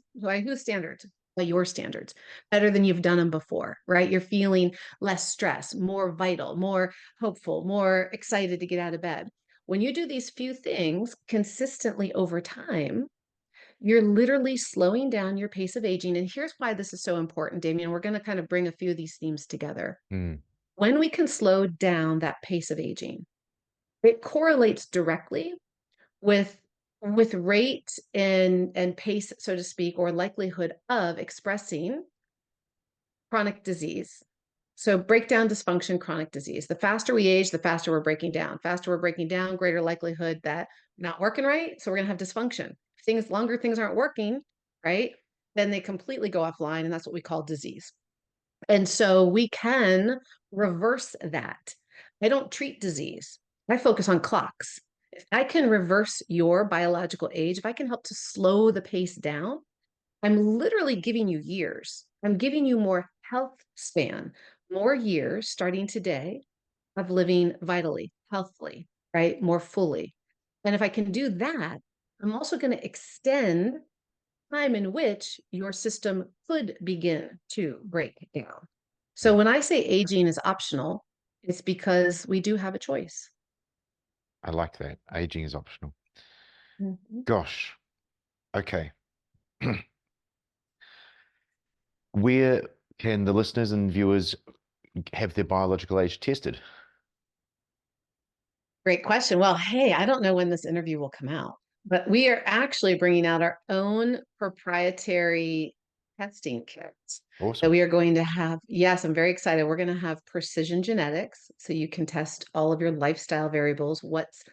standards, by your standards, better than you've done them before, right? You're feeling less stress, more vital, more hopeful, more excited to get out of bed. When you do these few things consistently over time, you're literally slowing down your pace of aging. And here's why this is so important, Damien. We're going to kind of bring a few of these themes together. Mm. When we can slow down that pace of aging, it correlates directly with rate and pace, so to speak, or likelihood of expressing chronic disease. So breakdown dysfunction, chronic disease. The faster we age, the faster we're breaking down. Faster we're breaking down, greater likelihood that not working right. So we're gonna have dysfunction. Longer things aren't working, right? Then they completely go offline, and that's what we call disease. And so we can reverse that. I don't treat disease. I focus on clocks. If I can reverse your biological age, if I can help to slow the pace down, I'm literally giving you years. I'm giving you more health span, more years starting today of living vitally, healthily, right? More fully. And if I can do that, I'm also going to extend time in which your system could begin to break down. So Yeah. when I say aging is optional, it's because we do have a choice. I like that. Aging is optional. Mhm. Gosh. Okay. Where can the listeners and viewers have their biological age tested? Great question. Well, hey, I don't know when this interview will come out, but we are actually bringing out our own proprietary testing kits that Awesome. we are going to have. Yes, I'm very excited. We're going to have precision genetics, so you can test all of your lifestyle variables. What's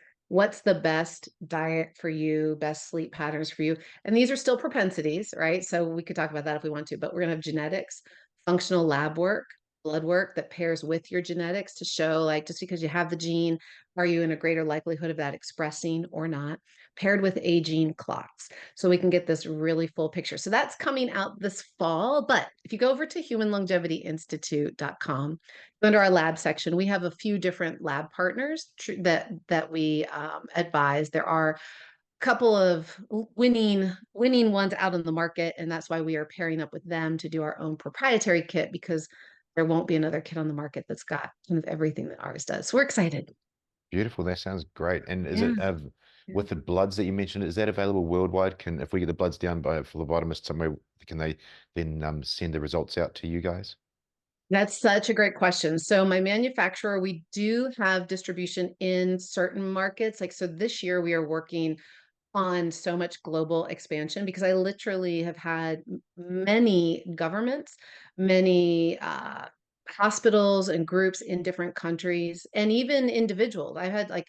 the best diet for you, best sleep patterns for you? And these are still propensities, right? So we could talk about that if we want to, but we're going to have genetics, functional lab work, blood work that pairs with your genetics to show, like, just because you have the gene, are you in a greater likelihood of that expressing or not, paired with aging clocks. So we can get this really full picture. So that's coming out this fall. But if you go over to humanlongevity.institute.com, under our lab section, we have a few different lab partners that we advise. There are a couple of winning ones out on the market, and that's why we are pairing up with them to do our own proprietary kit, because there won't be another kit on the market that's got kind of everything that ours does. So we're excited. Beautiful. That sounds great. And is Yeah. it Yeah. with the bloods that you mentioned, is that available worldwide? Can if we get the bloods down by a phlebotomist somewhere, can they then send the results out to you guys? That's such a great question. So my manufacturer, we do have distribution in certain markets. Like, so this year we are working on so much global expansion because I literally have had many governments, many hospitals and groups in different countries, and even individuals. I had like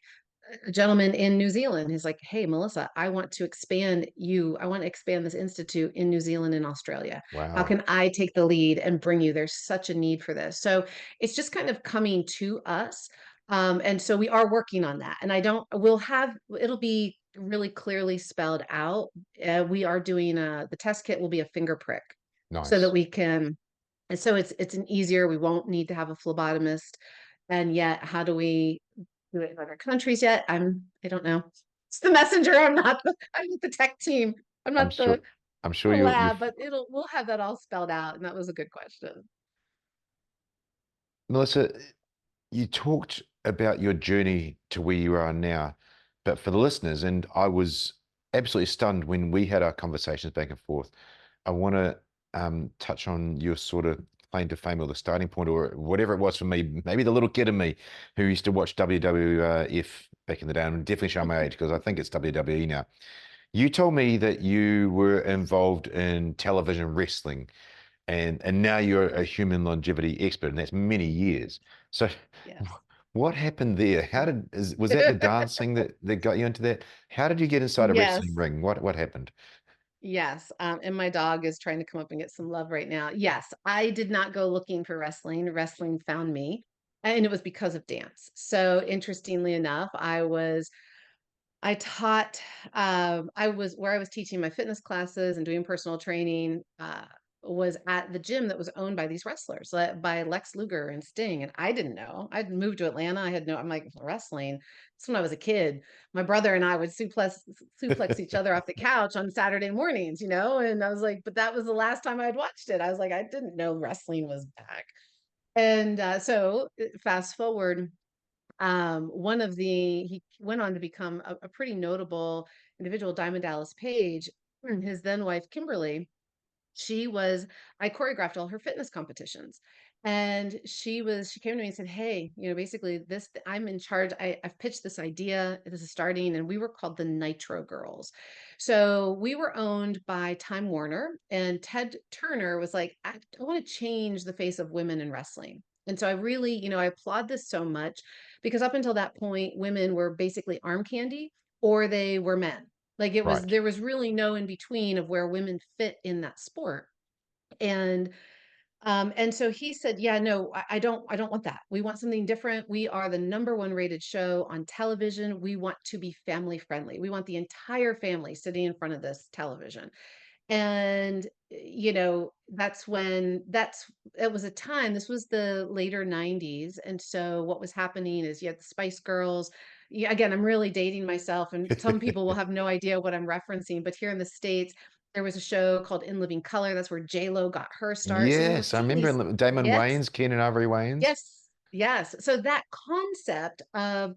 a gentleman in New Zealand who's like, "Hey, Melissa, I want to expand you. I want to expand this institute in New Zealand and Australia. How Wow. can I take the lead and bring you? There's such a need for this." So it's just kind of coming to us. And so we are working on that. And I don't, we'll have, it'll be really clearly spelled out. We are doing the test kit will be a finger prick so that Nice. we can, and so it's an easier, we won't need to have a phlebotomist. And yet, how do we do it in other countries yet? I don't know. It's the messenger. I'm not the tech team. I'm I'm not sure I'm sure the you lab, but we'll have that all spelled out. And that was a good question. Melissa, you talked about your journey to where you are now, but for the listeners, and I was absolutely stunned when we had our conversations back and forth. I want to touch on your sort of claim to fame or the starting point or whatever it was for me. Maybe the little kid in me who used to watch WWF back in the day. I'm definitely showing my age because I think it's WWE now. You told me that you were involved in television wrestling and now you're a human longevity expert, and that's many years. So Yes. what happened there? Was that the dancing that got you into that? How did you get inside a wrestling Yes. ring? What happened? Yes, and my dog is trying to come up and get some love right now. Yes, I did not go looking for wrestling. Wrestling found me, and it was because of dance. So interestingly enough, I taught, I was where I was teaching my fitness classes and doing personal training, was at the gym that was owned by these wrestlers, by Lex Luger and Sting. And I didn't know. I'd moved to Atlanta. I had no, I'm like, wrestling. That's when I was a kid. My brother and I would suplex each other off the couch on Saturday mornings, and I was like, but that was the last time I'd watched it. I was like, I didn't know wrestling was back. And fast forward, one of the he went on to become a pretty notable individual, Diamond Dallas Page. His then wife Kimberly, she was I choreographed all her fitness competitions. And she came to me and said, "Hey, basically I'm in charge. I've pitched this idea. This is starting." And we were called the Nitro Girls. So we were owned by Time Warner, and Ted Turner was like, I want to change the face of women in wrestling. And so I really, I applaud this so much because up until that point, women were basically arm candy or they were men. Like Right. there was really no in between of where women fit in that sport. And and so he said, "Yeah, no, I don't want that. We want something different. We are the number one rated show on television. We want to be family friendly. We want the entire family sitting in front of this television." And it was a time, this was the later 90s. And so what was happening is you had the Spice Girls. Yeah, again, I'm really dating myself, and some people will have no idea what I'm referencing, but here in the States, there was a show called In Living Color. That's where J-Lo got her start. So we were Yes, I seeing remember these. Damon Yes, Wayans, Ken and Avery Wayans. yes, yes. So that concept of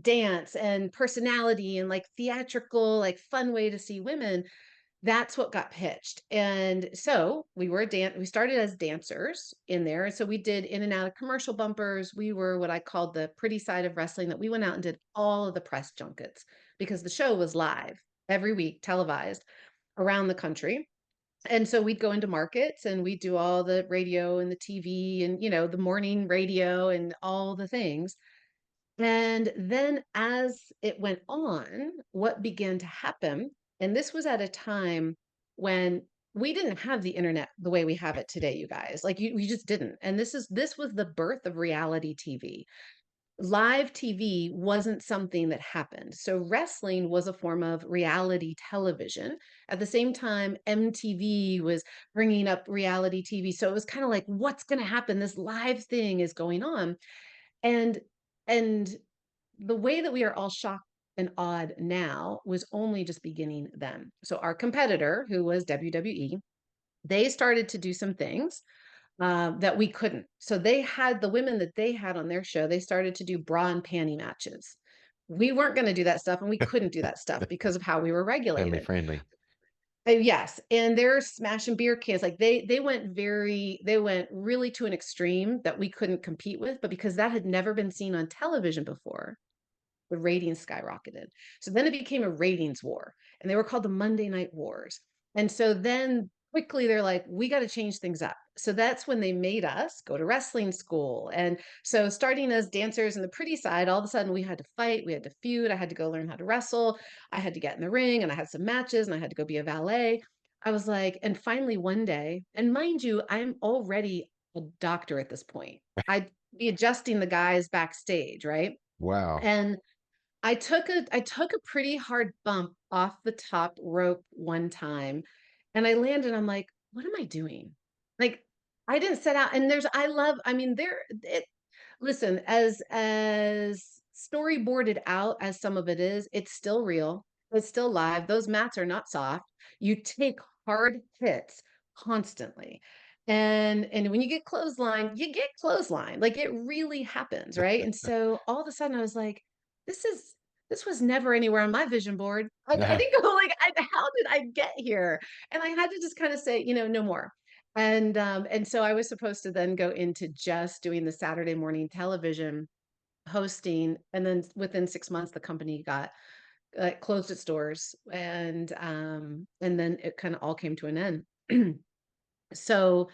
dance and personality and like theatrical, like fun way to see women, that's what got pitched. And so we started as dancers in there. And so we did in and out of commercial bumpers. We were what I called the pretty side of wrestling, that we went out and did all of the press junkets because the show was live every week, televised around the country. And so we'd go into markets and we'd do all the radio and the TV and, the morning radio and all the things. And then as it went on, what began to happen, and this was at a time when we didn't have the internet the way we have it today, you guys. Like we just didn't. And this was the birth of reality TV. Live TV wasn't something that happened. So wrestling was a form of reality television. At the same time, MTV was bringing up reality TV. So it was kind of like, what's going to happen? This live thing is going on. And and the way that we are all shocked and awed now was only just beginning then. So our competitor, who was WWE, they started to do some things that we couldn't. So they had the women that they had on their show, they started to do bra and panty matches. We weren't going to do that stuff, and we couldn't do that stuff because of how we were Family regulated. friendly. Yes, and they're smashing beer cans. Like they went really to an extreme that we couldn't compete with, but because that had never been seen on television before, the ratings skyrocketed. So then it became a ratings war, and they were called the Monday Night Wars. And so then quickly they're like, we got to change things up. So that's when they made us go to wrestling school. And so starting as dancers in the pretty side, all of a sudden we had to fight, we had to feud. I had to go learn how to wrestle. I had to get in the ring, and I had some matches, and I had to go be a valet. I was like, and finally one day, and mind you, I'm already a doctor at this point. I'd be adjusting the guys backstage, right? Wow. And I took a pretty hard bump off the top rope one time, and I landed. I'm like, what am I doing? Like, I didn't set out. And I mean, there it listen, as storyboarded out as some of it is, it's still real. It's still live. Those mats are not soft. You take hard hits constantly. And when you get clothesline, you get clothesline. Like, it really happens, right? And so all of a sudden I was like, this is this was never anywhere on my vision board. I didn't go like, how did I get here? And I had to just kind of say, no more. And so I was supposed to then go into just doing the Saturday morning television hosting, and then within 6 months, the company got closed its doors, and then it kind of all came to an end. So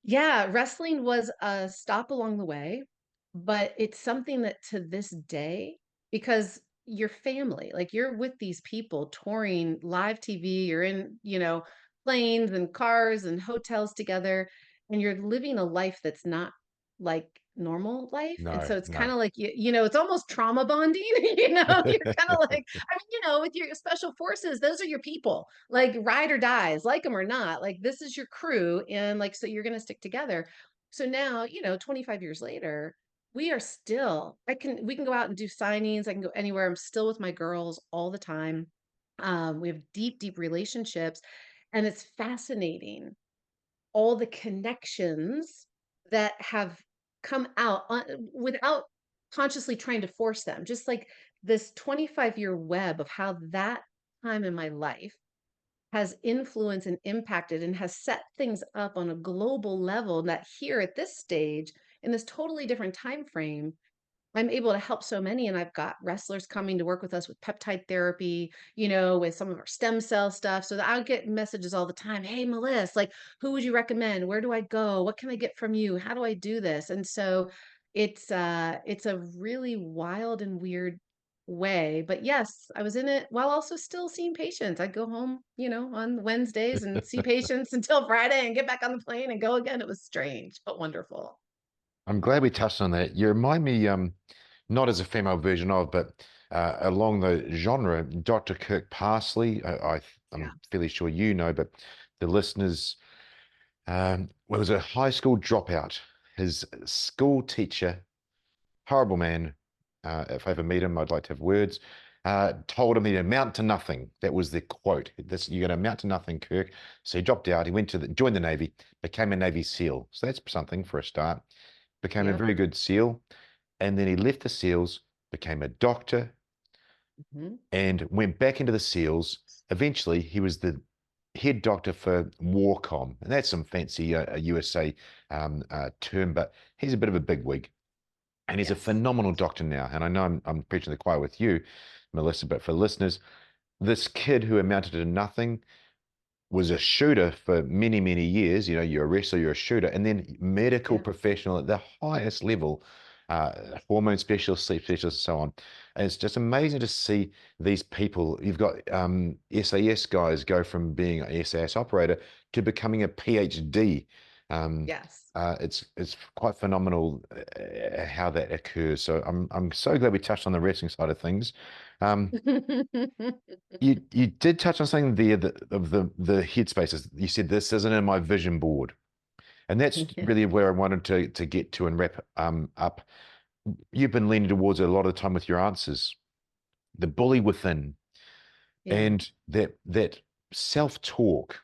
yeah, wrestling was a stop along the way, but it's something that to this day, because your family, like, you're with these people touring live TV, you're in, planes and cars and hotels together, and you're living a life that's not like normal life. And No, so it's kind no. of like, it's almost trauma bonding, you're kind of like, I mean, with your special forces, those are your people, like, ride or dies, like them or not, like, this is your crew. And like, so you're going to stick together. So now, 25 years later, we can go out and do signings. I can go anywhere. I'm still with my girls all the time. We have deep, deep relationships, and it's fascinating all the connections that have come out without consciously trying to force them. Just like this 25-year web of how that time in my life has influenced and impacted and has set things up on a global level, that here at this stage, in this totally different time frame, I'm able to help so many. And I've got wrestlers coming to work with us with peptide therapy, with some of our stem cell stuff. So that I'll get messages all the time. Hey, Melissa, like, who would you recommend? Where do I go? What can I get from you? How do I do this? And so it's a really wild and weird way. But yes, I was in it while also still seeing patients. I'd go home, on Wednesdays and see patients until Friday and get back on the plane and go again. It was strange, but wonderful. I'm glad we touched on that. You remind me, not as a female version of, but along the genre, Dr. Kirk Parsley. Yeah. I'm fairly sure you know, but the listeners, was a high school dropout. His school teacher, horrible man. If I ever meet him, I'd like to have words. Told him he'd amount to nothing. That was the quote. This, you're going to amount to nothing, Kirk. So he dropped out. He went to joined the Navy, became a Navy SEAL. So that's something for a start. Became a Yep. very good SEAL, and then he left the SEALs, became a doctor, Mhm. and went back into the SEALs. Eventually, he was the head doctor for Warcom, and that's some fancy USA term, but he's a bit of a bigwig. And he's a Yes. phenomenal doctor now. And I know I'm preaching the choir with you, Melissa, but for listeners, this kid who amounted to nothing was a shooter for many, many years. You're a wrestler, you're a shooter, and then medical Yeah. professional at the highest level, hormone specialist, sleep specialist, and so on. And it's just amazing to see these people. You've got SAS guys go from being an SAS operator to becoming a PhD. Um, Yes. it's quite phenomenal how that occurs. So I'm so glad we touched on the wrestling side of things. Um, you did touch on something there of the headspaces. You said this isn't in my vision board, and that's Yeah. really where I wanted to get to and wrap up. You've been leaning towards it a lot of the time with your answers. The bully within, Yeah. and that self-talk.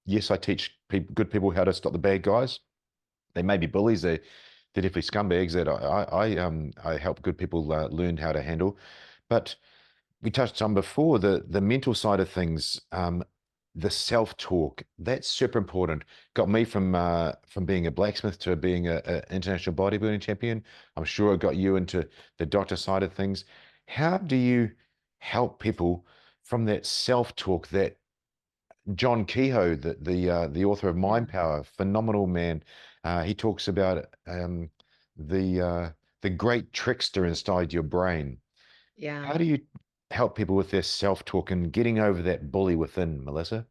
Yes, I teach good people how to stop the bad guys. They may be bullies. They're definitely scumbags that I help good people learn how to handle. But we touched on before the mental side of things, the self-talk. That's super important. Got me from being a blacksmith to being a international bodybuilding champion. I'm sure it got you into the doctor side of things. How do you help people from that self-talk that John Kehoe, the author of Yeah. Mind Power, phenomenal man. He talks about the uh, the great trickster inside your brain. Yeah. How do you help people with their self-talk and getting over that bully within, Melissa?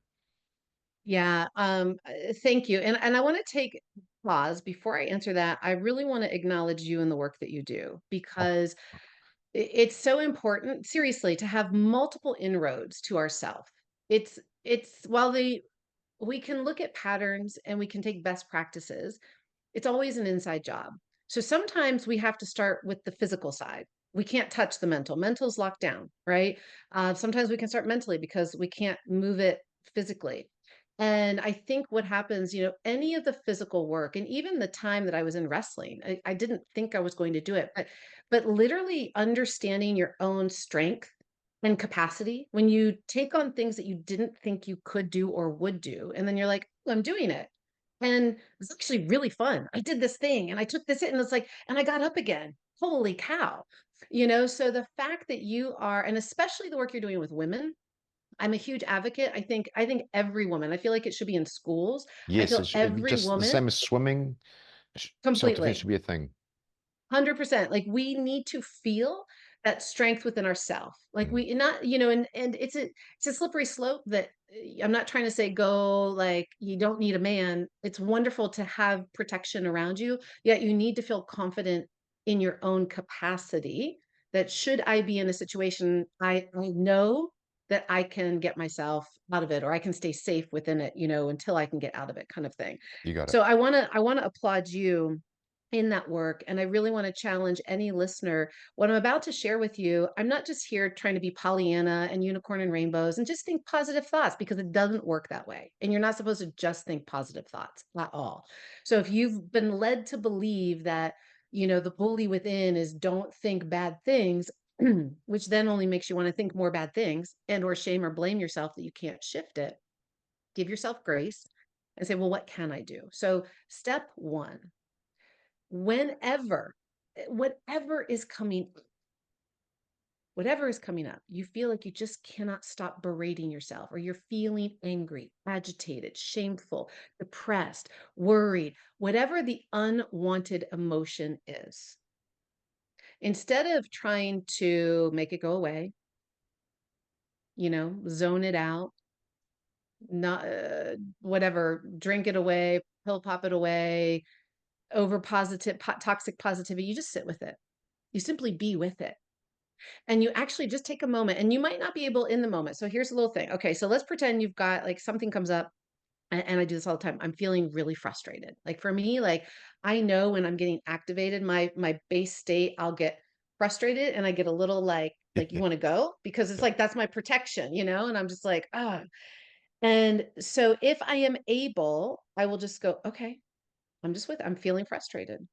Yeah, thank you. And I want to take pause before I answer that. I really want to acknowledge you and the work that you do Oh, because it's so important, seriously, to have multiple inroads to ourself. It's while we can look at patterns and we can take best practices, it's always an inside job. So sometimes we have to start with the physical side. We can't touch the mental. Mental's locked down, right? Sometimes we can start mentally because we can't move it physically. And I think what happens, any of the physical work, and even the time that I was in wrestling, I didn't think I was going to do it, but literally understanding your own strength and capacity when you take on things that you didn't think you could do or would do, and then you're like, "Oh, I'm doing it. And it's actually really fun. I did this thing and I took this in, and it's like, and I got up again. Holy cow. So the fact that you are, and especially the work you're doing with women, I'm a huge advocate. I think every woman, I feel like it should be in schools. I yes, feel it's every just the woman same as swimming. Self-defense completely. should be a thing. 100%. Like, we need to feel that strength within ourself. Like, Mm, we not, and it's a slippery slope that I'm not trying to say go like you don't need a man. It's wonderful to have protection around you, yet you need to feel confident in your own capacity that should I be in a situation, I know that I can get myself out of it, or I can stay safe within it, until I can get out of it, kind of thing. you got it. So I want to applaud you in that work. And I really want to challenge any listener. What I'm about to share with you, I'm not just here trying to be Pollyanna and unicorn and rainbows and just think positive thoughts, because it doesn't work that way. And you're not supposed to just think positive thoughts at all. So if you've been led to believe that, the bully within is don't think bad things, which then only makes you want to think more bad things and or shame or blame yourself that you can't shift it, give yourself grace and say, well, what can I do? So step one, whenever whatever is coming whatever is coming up, you feel like you just cannot stop berating yourself, or you're feeling angry, agitated, shameful, depressed, worried, whatever the unwanted emotion is, instead of trying to make it go away, zone it out, not whatever, drink it away, pill pop it away, over positive toxic positivity, you just sit with it. You simply be with it. And you actually just take a moment, and you might not be able in the moment. So here's a little thing. Okay, so let's pretend you've got like something comes up, and I do this all the time. I'm feeling really frustrated. Like, for me, like, I know when I'm getting activated, my base state, I'll get frustrated and I get a little like you want to go, because it's Yep. like that's my protection, and I'm just like, ah. And so if I am able, I will just go, okay, I'm feeling frustrated.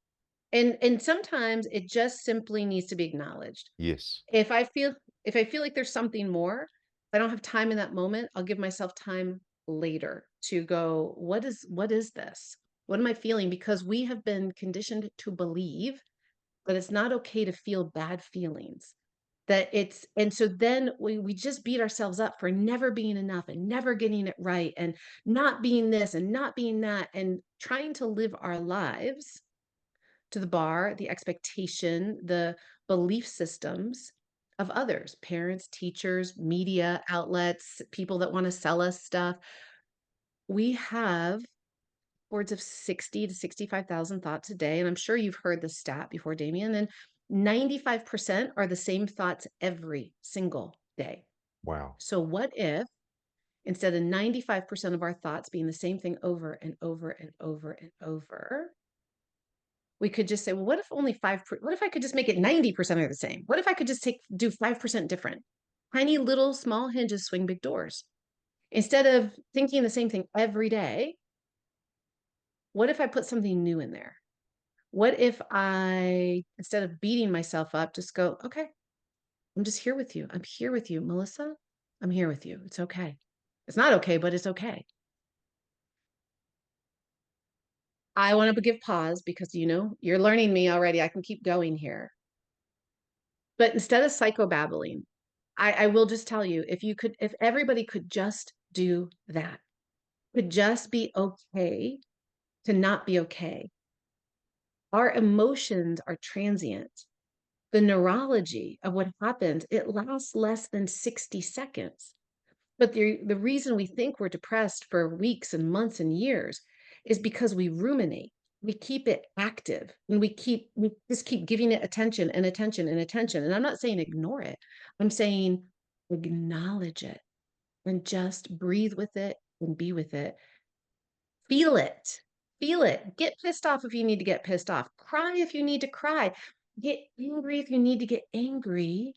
And sometimes it just simply needs to be acknowledged. Yes. If I feel if I feel like there's something more, if I don't have time in that moment, I'll give myself time later to go, what is this? What am I feeling? Because we have been conditioned to believe that it's not okay to feel bad feelings. And so then we just beat ourselves up for never being enough and never getting it right and not being this and not being that, and trying to live our lives to the bar, the expectation, the belief systems of others, parents, teachers, media outlets, people that want to sell us stuff. We have upwards of 60 to 65,000 thoughts a day. And I'm sure you've heard this stat before, Damien. And 95% are the same thoughts every single day. Wow. So what if, instead of 95% of our thoughts being the same thing over and over and over and over, we could just say, well, what if only what if I could just make it 90% of the same? What if I could just do 5% different? Tiny little small hinges swing big doors. Instead of thinking the same thing every day, what if I put something new in there? What if I, instead of beating myself up, just go, okay, I'm just here with you. I'm here with you, Melissa. I'm here with you. It's okay. It's not okay, but it's okay. I want to give pause because, you're learning me already. I can keep going here. But instead of psychobabbling, I will just tell you, if everybody could just do that, could just be okay to not be okay. Our emotions are transient. The neurology of what happens, it lasts less than 60 seconds. But the reason we think we're depressed for weeks and months and years is because we ruminate. We keep it active and we just keep giving it attention and attention and attention. And I'm not saying ignore it. I'm saying acknowledge it and just breathe with it and be with it. Feel it. Feel it. Get pissed off if you need to get pissed off. Cry if you need to cry. Get angry if you need to get angry,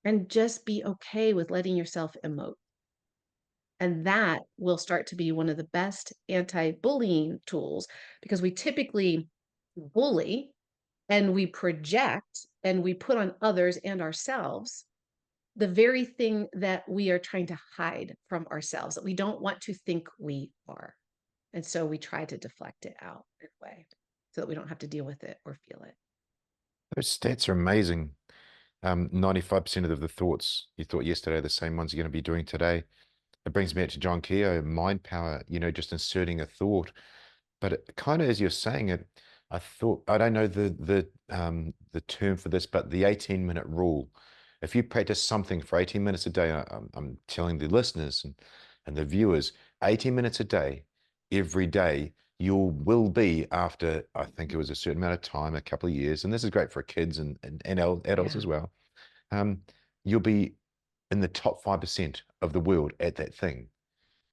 and just be okay with letting yourself emote. And that will start to be one of the best anti-bullying tools, because we typically bully and we project and we put on others and ourselves the very thing that we are trying to hide from ourselves, that we don't want to think we are. And so we try to deflect it out in a way so that we don't have to deal with it or feel it. Those stats are amazing. 95% of the thoughts you thought yesterday are the same ones you're going to be doing today. It brings me back to John Keogh, mind power, just inserting a thought. But it kind of, as you're saying it, I thought, I don't know the term for this, but the 18-minute rule. If you practice something for 18 minutes a day, I'm telling the listeners and the viewers, 18 minutes a day, every day, you will be, after, I think it was a certain amount of time, a couple of years, and this is great for kids and adults Yeah. as well. um, you'll be in the top 5% of the world at that thing,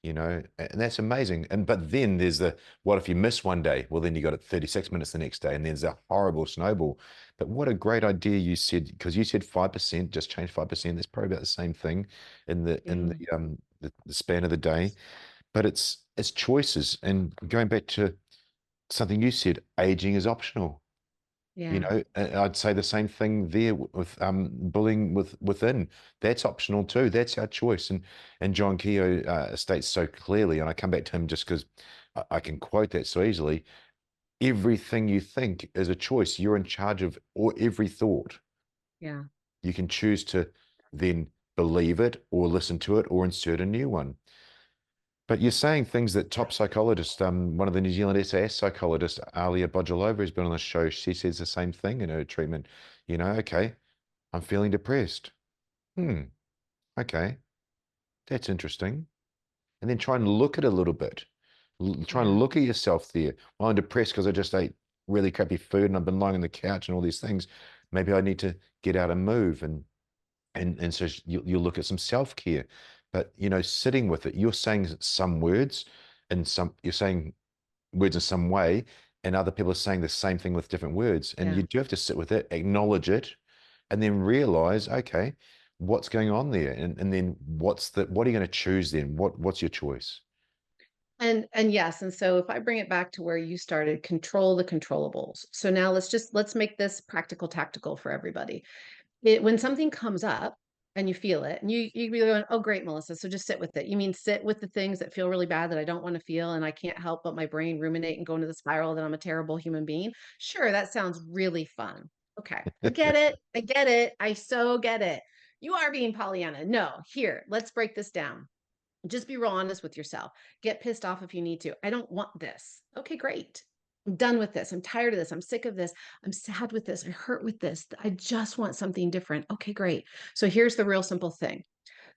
and that's amazing. But then there's what if you miss one day? Well, then you got it 36 minutes the next day, and there's a horrible snowball. But what a great idea you said, because you said 5%, just change 5%. That's probably about the same thing in Mm, the span of the day. But it's choices. And going back to something you said, aging is optional. yeah. I'd say the same thing there with bullying within. That's optional too. That's our choice. And John Keogh states so clearly, and I come back to him just because I can quote that so easily. Everything you think is a choice. You're in charge of every thought. Yeah. You can choose to then believe it or listen to it or insert a new one. But you're saying things that top psychologists, one of the New Zealand SAS psychologists, Alia Bodulova, has been on the show. She says the same thing in her treatment. Okay, I'm feeling depressed. Hmm, okay, that's interesting. And then try and look at it a little bit. Try and Yeah. look at yourself there. Well, I'm depressed because I just ate really crappy food and I've been lying on the couch and all these things. Maybe I need to get out and move. And so you'll look at some self-care, but sitting with it. You're saying some words, and you're saying words in some way, and other people are saying the same thing with different words, and Yeah. you do have to sit with it, acknowledge it, and then realize, okay, what's going on there, and then what are you going to choose then? What's your choice? And yes, and so if I bring it back to where you started, control the controllables. So now let's make this practical tactical for everybody. When something comes up and you feel it, and you be going, oh great, Melissa, so just sit with it. You mean sit with the things that feel really bad that I don't want to feel, and I can't help but my brain ruminate and go into the spiral that I'm a terrible human being? Sure, that sounds really fun. Okay, I get it. I get it. I so get it. You are being Pollyanna. No, here, let's break this down. Just be real honest with yourself. Get pissed off if you need to. I don't want this. Okay, great. I'm done with this. I'm tired of this. I'm sick of this. I'm sad with this. I hurt with this. I just want something different. Okay, great. So here's the real simple thing.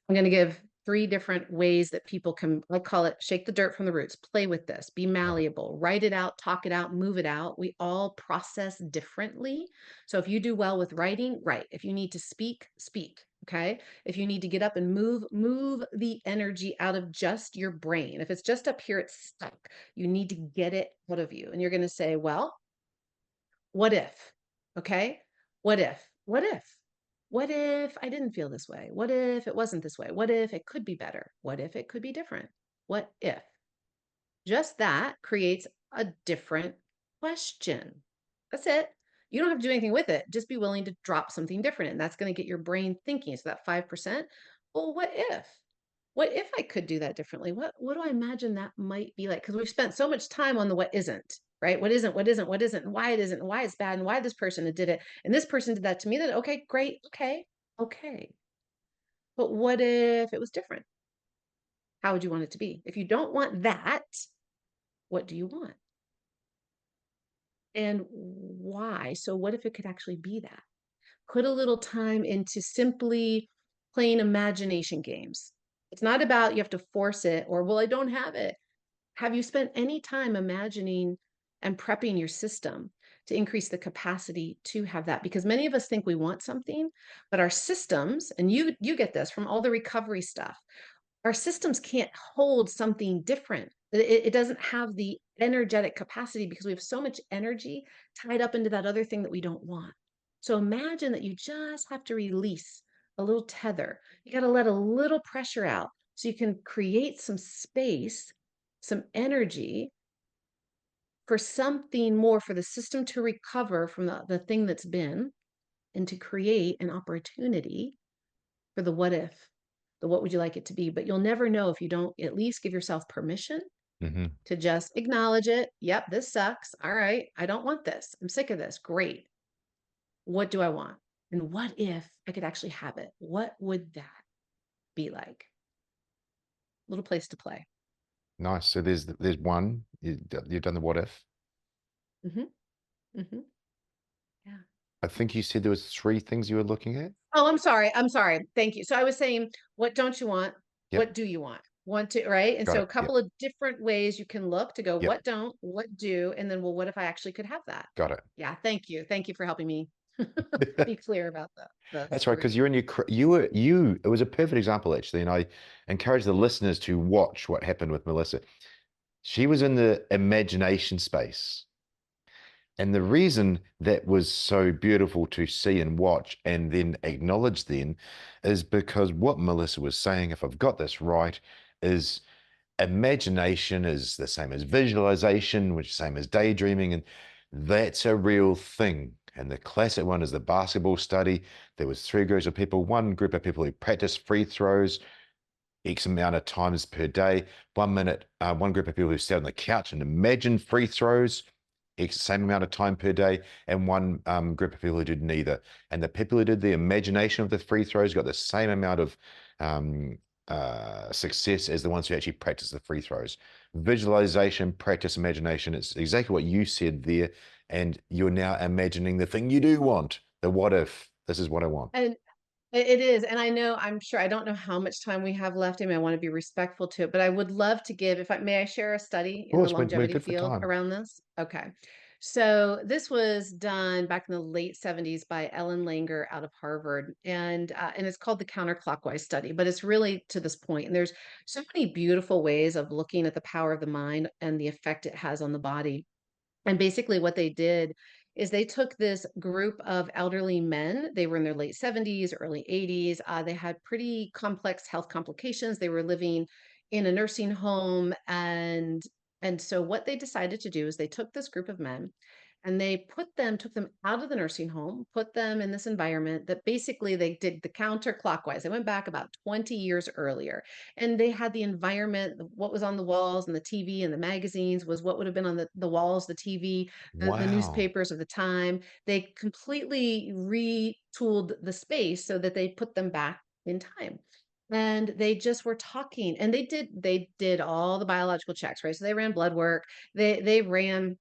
I'm going to give three different ways that people can, I call it shake the dirt from the roots, play with this, be Love it. malleable, write it out, talk it out, move it out. We all process differently. So if you do well with writing, write. If you need to speak, speak. Okay. If you need to get up and move, move the energy out of just your brain. If it's just up here, it's stuck. You need to get it out of you. And you're going to say, well, what if? Okay. What if? What if? What if I didn't feel this way? What if it wasn't this way? What if it could be better? What if it could be different? What if? Just that creates a different question. That's it. You don't have to do anything with it. Just be willing to drop something different. And that's going to get your brain thinking. So that 5%, well, what if? What if I could do that differently? What do I imagine that might be like? Because we've spent so much time on the what isn't, right? What isn't, and why it isn't, and why it's bad, and why this person did it, and this person did that to me. Then okay, great, okay. But what if it was different? How would you want it to be? If you don't want that, what do you want? And why? So what if it could actually be that? Put a little time into simply playing imagination games. It's not about you have to force it or, well, I don't have it. Have you spent any time imagining and prepping your system to increase the capacity to have that? Because many of us think we want something, but our systems, and you get this from all the recovery stuff, our systems can't hold something different. It doesn't have the energetic capacity because we have so much energy tied up into that other thing that we don't want. So imagine that you just have to release a little tether. You got to let a little pressure out so you can create some space, some energy for something more, for the system to recover from the thing that's been, and to create an opportunity for the what if, the what would you like it to be. But you'll never know if you don't at least give yourself permission Hmm. to just acknowledge it. Yep, this sucks. All right, I don't want this. I'm sick of this. Great. What do I want? And what if I could actually have it? What would that be like? Little place to play. Nice. So there's one. You've done the what if. Hmm. Hmm. Yeah. I think you said there was three things you were looking at. Oh, I'm sorry. I'm sorry. Thank you. So I was saying, what don't you want? Yep. What do you want? Want to, right? And Got so a it. Yep. couple of different ways you can look to go, Yep. what don't, what do, and then, well, what if I actually could have that? Got it. Yeah, thank you. Thank you for helping me be clear about the That's right, three. because you're in your you were you. It was a perfect example actually, and I encourage the listeners to watch what happened with Melissa. She was in the imagination space. And the reason that was so beautiful to see and watch and then acknowledge then is because what Melissa was saying, if I've got this right, is imagination is the same as visualization, which is the same as daydreaming, and that's a real thing. And the classic one is the basketball study. There was three groups of people, one group of people who practice free throws X amount of times per day. 1 minute, one group of people who sat on the couch and imagine free throws, X same amount of time per day, and one group of people who did neither. And the people who did the imagination of the free throws got the same amount of um, success as the ones who actually practice the free throws. Visualization, practice, imagination. It's exactly what you said there. And you're now imagining the thing you do want. The what if. This is what I want. And it is. And I know, I'm sure, I don't know how much time we have left. I mean, I want to be respectful to it, but I would love to give, if I may, I share a study Of in the course, we're longevity good for field time. around this. Okay. So this was done back in the late 70s by Ellen Langer out of Harvard. And it's called the counterclockwise study, but it's really to this point. And there's so many beautiful ways of looking at the power of the mind and the effect it has on the body. And basically, what they did is they took this group of elderly men. They were in their late 70s, early 80s. They had pretty complex health complications. They were living in a nursing home, and so what they decided to do is they took this group of men and they took them out of the nursing home, put them in this environment that basically they did the counterclockwise. They went back about 20 years earlier, and they had the environment, what was on the walls and the TV and the magazines was what would have been on the walls, the TV, the Wow. newspapers of the time. They completely retooled the space so that they put them back in time. And they just were talking, and they did all the biological checks, right? So they ran blood work, they ran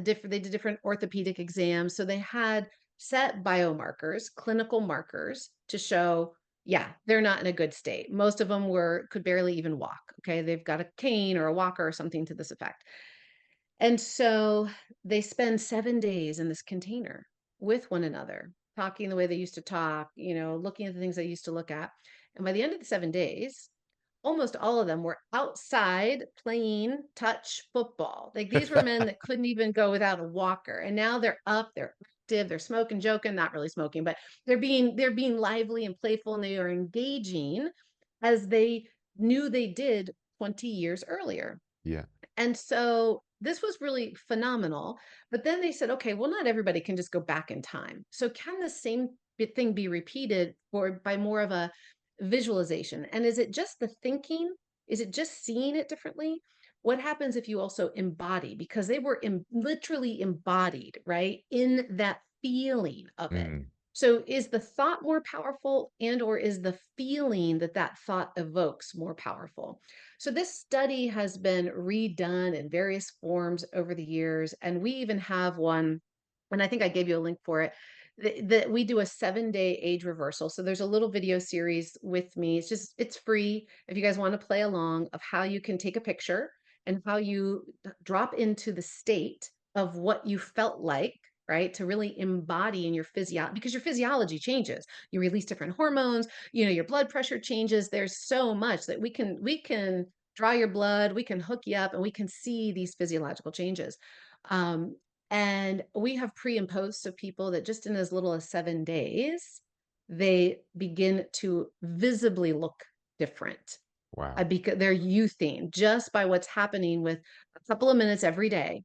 different, they did different orthopedic exams. So they had set biomarkers, clinical markers to show, yeah, they're not in a good state. Most of them could barely even walk. Okay. They've got a cane or a walker or something to this effect. And so they spend 7 days in this container with one another, talking the way they used to talk, looking at the things they used to look at. And by the end of the 7 days, almost all of them were outside playing touch football. Like these were men that couldn't even go without a walker. And now they're up, they're active, they're smoking, joking, not really smoking, but they're being lively and playful, and they are engaging as they knew they did 20 years earlier. Yeah. And so this was really phenomenal. But then they said, okay, well, not everybody can just go back in time. So can the same thing be repeated or by more of a visualization? And is it just the thinking? Is it just seeing it differently? what happens if you also embody? Because they were literally embodied, right, in that feeling of it. Mm, So is the thought more powerful, and or is the feeling that that thought evokes more powerful? So this study has been redone in various forms over the years, and we even have one, and I think I gave you a link for it. That we do a 7-day age reversal. So there's a little video series with me. It's free if you guys want to play along, of how you can take a picture and how you drop into the state of what you felt like, right? To really embody in your physiology, because your physiology changes. You release different hormones, your blood pressure changes. There's so much that we can draw your blood, we can hook you up, and we can see these physiological changes. Um, and we have pre and posts of people that just in as little as 7 days, they begin to visibly look different, wow. because they're youthing just by what's happening with a couple of minutes every day,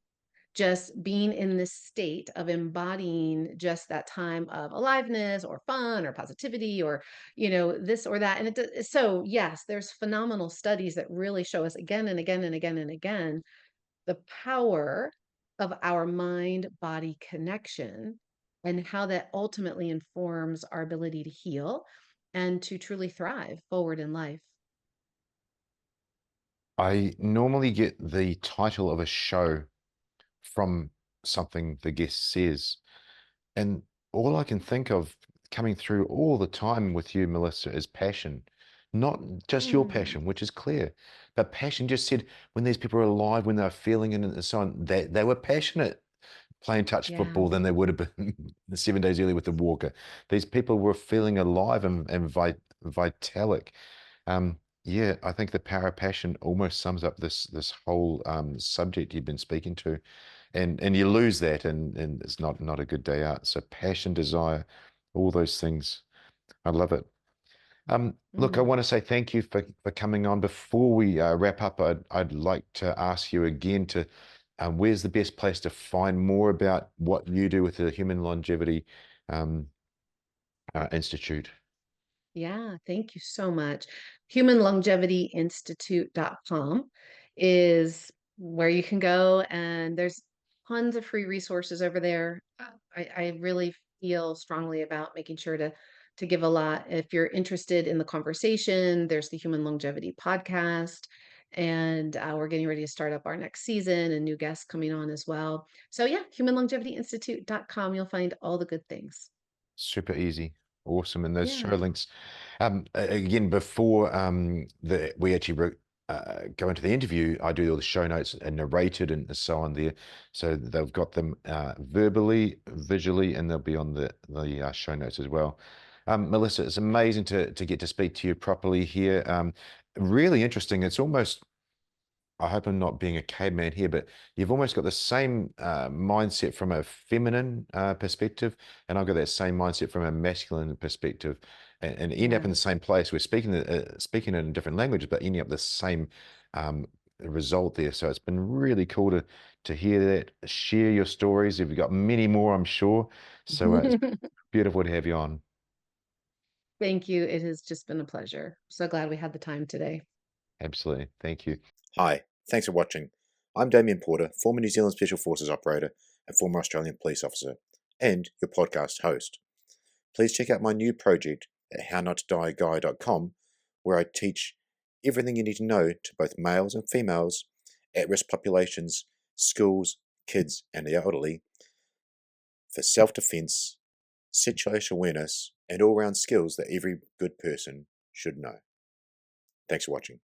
just being in this state of embodying just that time of aliveness or fun or positivity, or this or that. And so yes, there's phenomenal studies that really show us again and again and again and again the power of our mind body connection, and how that ultimately informs our ability to heal and to truly thrive forward in life. I normally get the title of a show from something the guest says. And all I can think of coming through all the time with you, Melissa, is passion. Not just your Mm, passion, which is clear, but passion. Just said when these people are alive, when they're feeling it and so on, they were passionate playing touch yeah. football than they would have been the 7 days earlier with the walker. These people were feeling alive and vitalic. Yeah, I think the power of passion almost sums up this whole subject you've been speaking to, and you lose that, and it's not a good day out. So passion, desire, all those things. I love it. Look, I Mm. want to say thank you for coming on. Before we wrap up, I'd like to ask you again to where's the best place to find more about what you do with the Human Longevity um, Institute? Yeah, thank you so much. Humanlongevity institute.com is where you can go, and there's tons of free resources over there. I really feel strongly about making sure to give a lot. If you're interested in the conversation, there's the Human Longevity podcast, and we're getting ready to start up our next season and new guests coming on as well. So yeah, humanlongevity institute.com, you'll find all the good things. Super easy. Awesome. And those show Yeah. links. Again, before we actually go into the interview, I do all the show notes and narrated and so on there. So they've got them verbally, visually, and they'll be on the show notes as well. Melissa, it's amazing to get to speak to you properly here. Really interesting. It's almost I hope I'm not being a caveman here, but you've almost got the same mindset from a feminine perspective, and I've got that same mindset from a masculine perspective, and end up in the Yes. same place. We're speaking in different languages, but ending up the same um, result there. So it's been really cool to hear that, share your stories. You've got many more, I'm sure. So it's beautiful to have you on. Thank you. It has just been a pleasure. So glad we had the time today. Absolutely, thank you. Hi, thanks for watching. I'm Damien Porter, former New Zealand Special Forces operator and former Australian police officer, and your podcast host. Please check out my new project at hownottodieguy.com, where I teach everything you need to know to both males and females, at-risk populations, schools, kids, and the elderly for self-defense, situational awareness, and all-round skills that every good person should know. Thanks for watching.